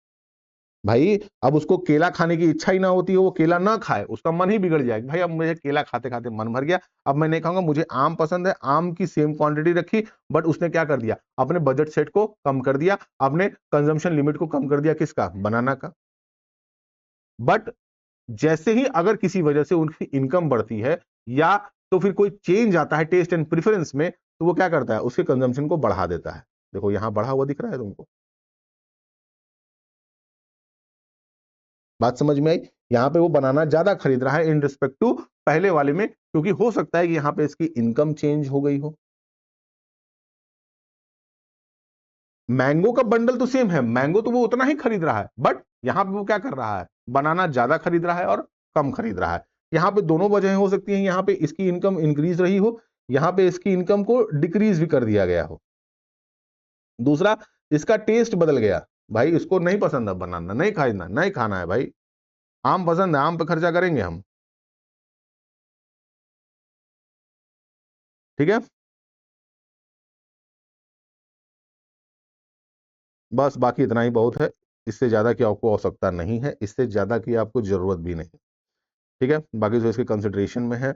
भाई, अब उसको केला खाने की इच्छा ही ना होती हो, वो केला ना खाए, उसका मन ही बिगड़ जाएगा। भाई अब मुझे केला खाते खाते मन भर गया, अब मैं नहीं खाऊंगा, मुझे आम पसंद है, आम की सेम क्वांटिटी रखी, बट उसने क्या कर दिया? अपने बजट सेट को कम कर दिया, अपने कंजम्पशन लिमिट को कम कर दिया। किसका? बनाना का। बट जैसे ही अगर किसी वजह से उनकी इनकम बढ़ती है, या तो फिर कोई चेंज आता है टेस्ट एंड प्रेफरेंस में, तो वो क्या करता है? उसके कंजम्पशन को बढ़ा देता है। देखो यहां बढ़ा हुआ दिख रहा है तुमको, बात समझ में आई? यहां पे वो बनाना ज्यादा खरीद रहा है इन रिस्पेक्ट टू पहले वाले में, क्योंकि हो सकता है कि यहां पे इसकी इनकम चेंज हो गई हो। मैंगो का बंडल तो सेम है, मैंगो तो वो उतना ही खरीद रहा है, बट यहां पे वो क्या कर रहा है? बनाना ज्यादा खरीद रहा है और कम खरीद रहा है। यहां पे दोनों वजहें हो सकती हैं, यहां पे इसकी इनकम इंक्रीज रही हो, यहां पे इसकी इनकम को डिक्रीज भी कर दिया गया हो। दूसरा, इसका टेस्ट बदल गया, भाई इसको नहीं पसंद है बनाना, नहीं खाना, नहीं खाना है भाई, आम पसंद है, आम पे खर्चा करेंगे हम, ठीक है। बस बाकी इतना ही बहुत है, इससे ज्यादा की आपको आवश्यकता नहीं है, इससे ज्यादा की आपको जरूरत भी नहीं, ठीक है। बाकी जो इसके कंसिडरेशन में है,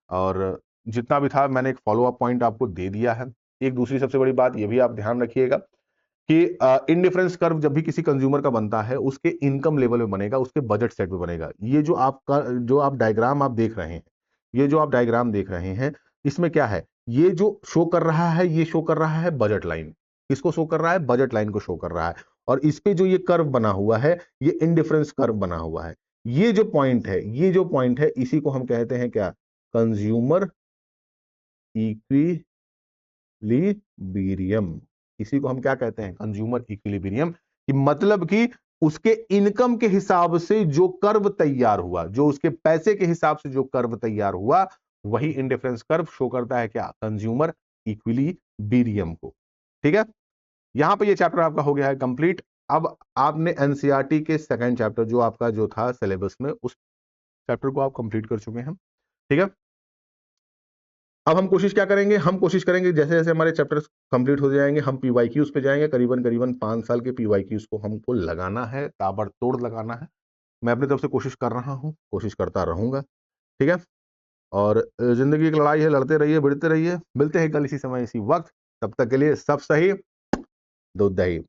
और जितना भी था मैंने एक फॉलो अप पॉइंट आपको दे दिया है। एक दूसरी सबसे बड़ी बात ये भी आप ध्यान रखिएगा कि इंडिफरेंस कर्व जब भी किसी कंज्यूमर का बनता है, उसके इनकम लेवल में बनेगा, उसके बजट सेट में बनेगा। ये जो आप डायग्राम आप देख रहे हैं, ये जो आप डायग्राम देख रहे हैं, इसमें क्या है? ये जो शो कर रहा है, ये शो कर रहा है बजट लाइन। किसको शो कर रहा है? बजट लाइन को शो कर रहा है। और इस पे जो ये कर्व बना हुआ है, ये इंडिफरेंस कर्व बना हुआ है। ये जो पॉइंट है, ये जो पॉइंट है, इसी को हम कहते हैं क्या? Consumer equilibrium. इसी को हम क्या कहते हैं? Consumer equilibrium. कि मतलब कि उसके इनकम के हिसाब से जो कर्व तैयार हुआ, जो उसके पैसे के हिसाब से जो कर्व तैयार हुआ, वही इंडिफरेंस कर्व शो करता है क्या? कंज्यूमर इक्विलिब्रियम को, ठीक है। यहां पे ये चैप्टर आपका हो गया है कंप्लीट। अब आपने एनसीईआरटी के सेकंड चैप्टर जो आपका जो था सिलेबस में, उस चैप्टर को आप कंप्लीट कर चुके हैं, ठीक है। अब हम कोशिश क्या करेंगे? हम कोशिश करेंगे जैसे जैसे हमारे चैप्टर्स कंप्लीट हो जाएंगे, हम पीवाईक्यूज पे जाएंगे। करीबन करीबन 5 साल के पीवाईक्यूज को हमको लगाना है, ताबड़तोड़ लगाना है। मैं अपनी तरफ से कोशिश कर रहा हूं, कोशिश करता रहूंगा, ठीक है। और जिंदगी की लड़ाई है, लड़ते रहिए, भिड़ते रहिए। मिलते हैं कल इसी समय इसी वक्त, तब तक के लिए सब सही, दूध दही।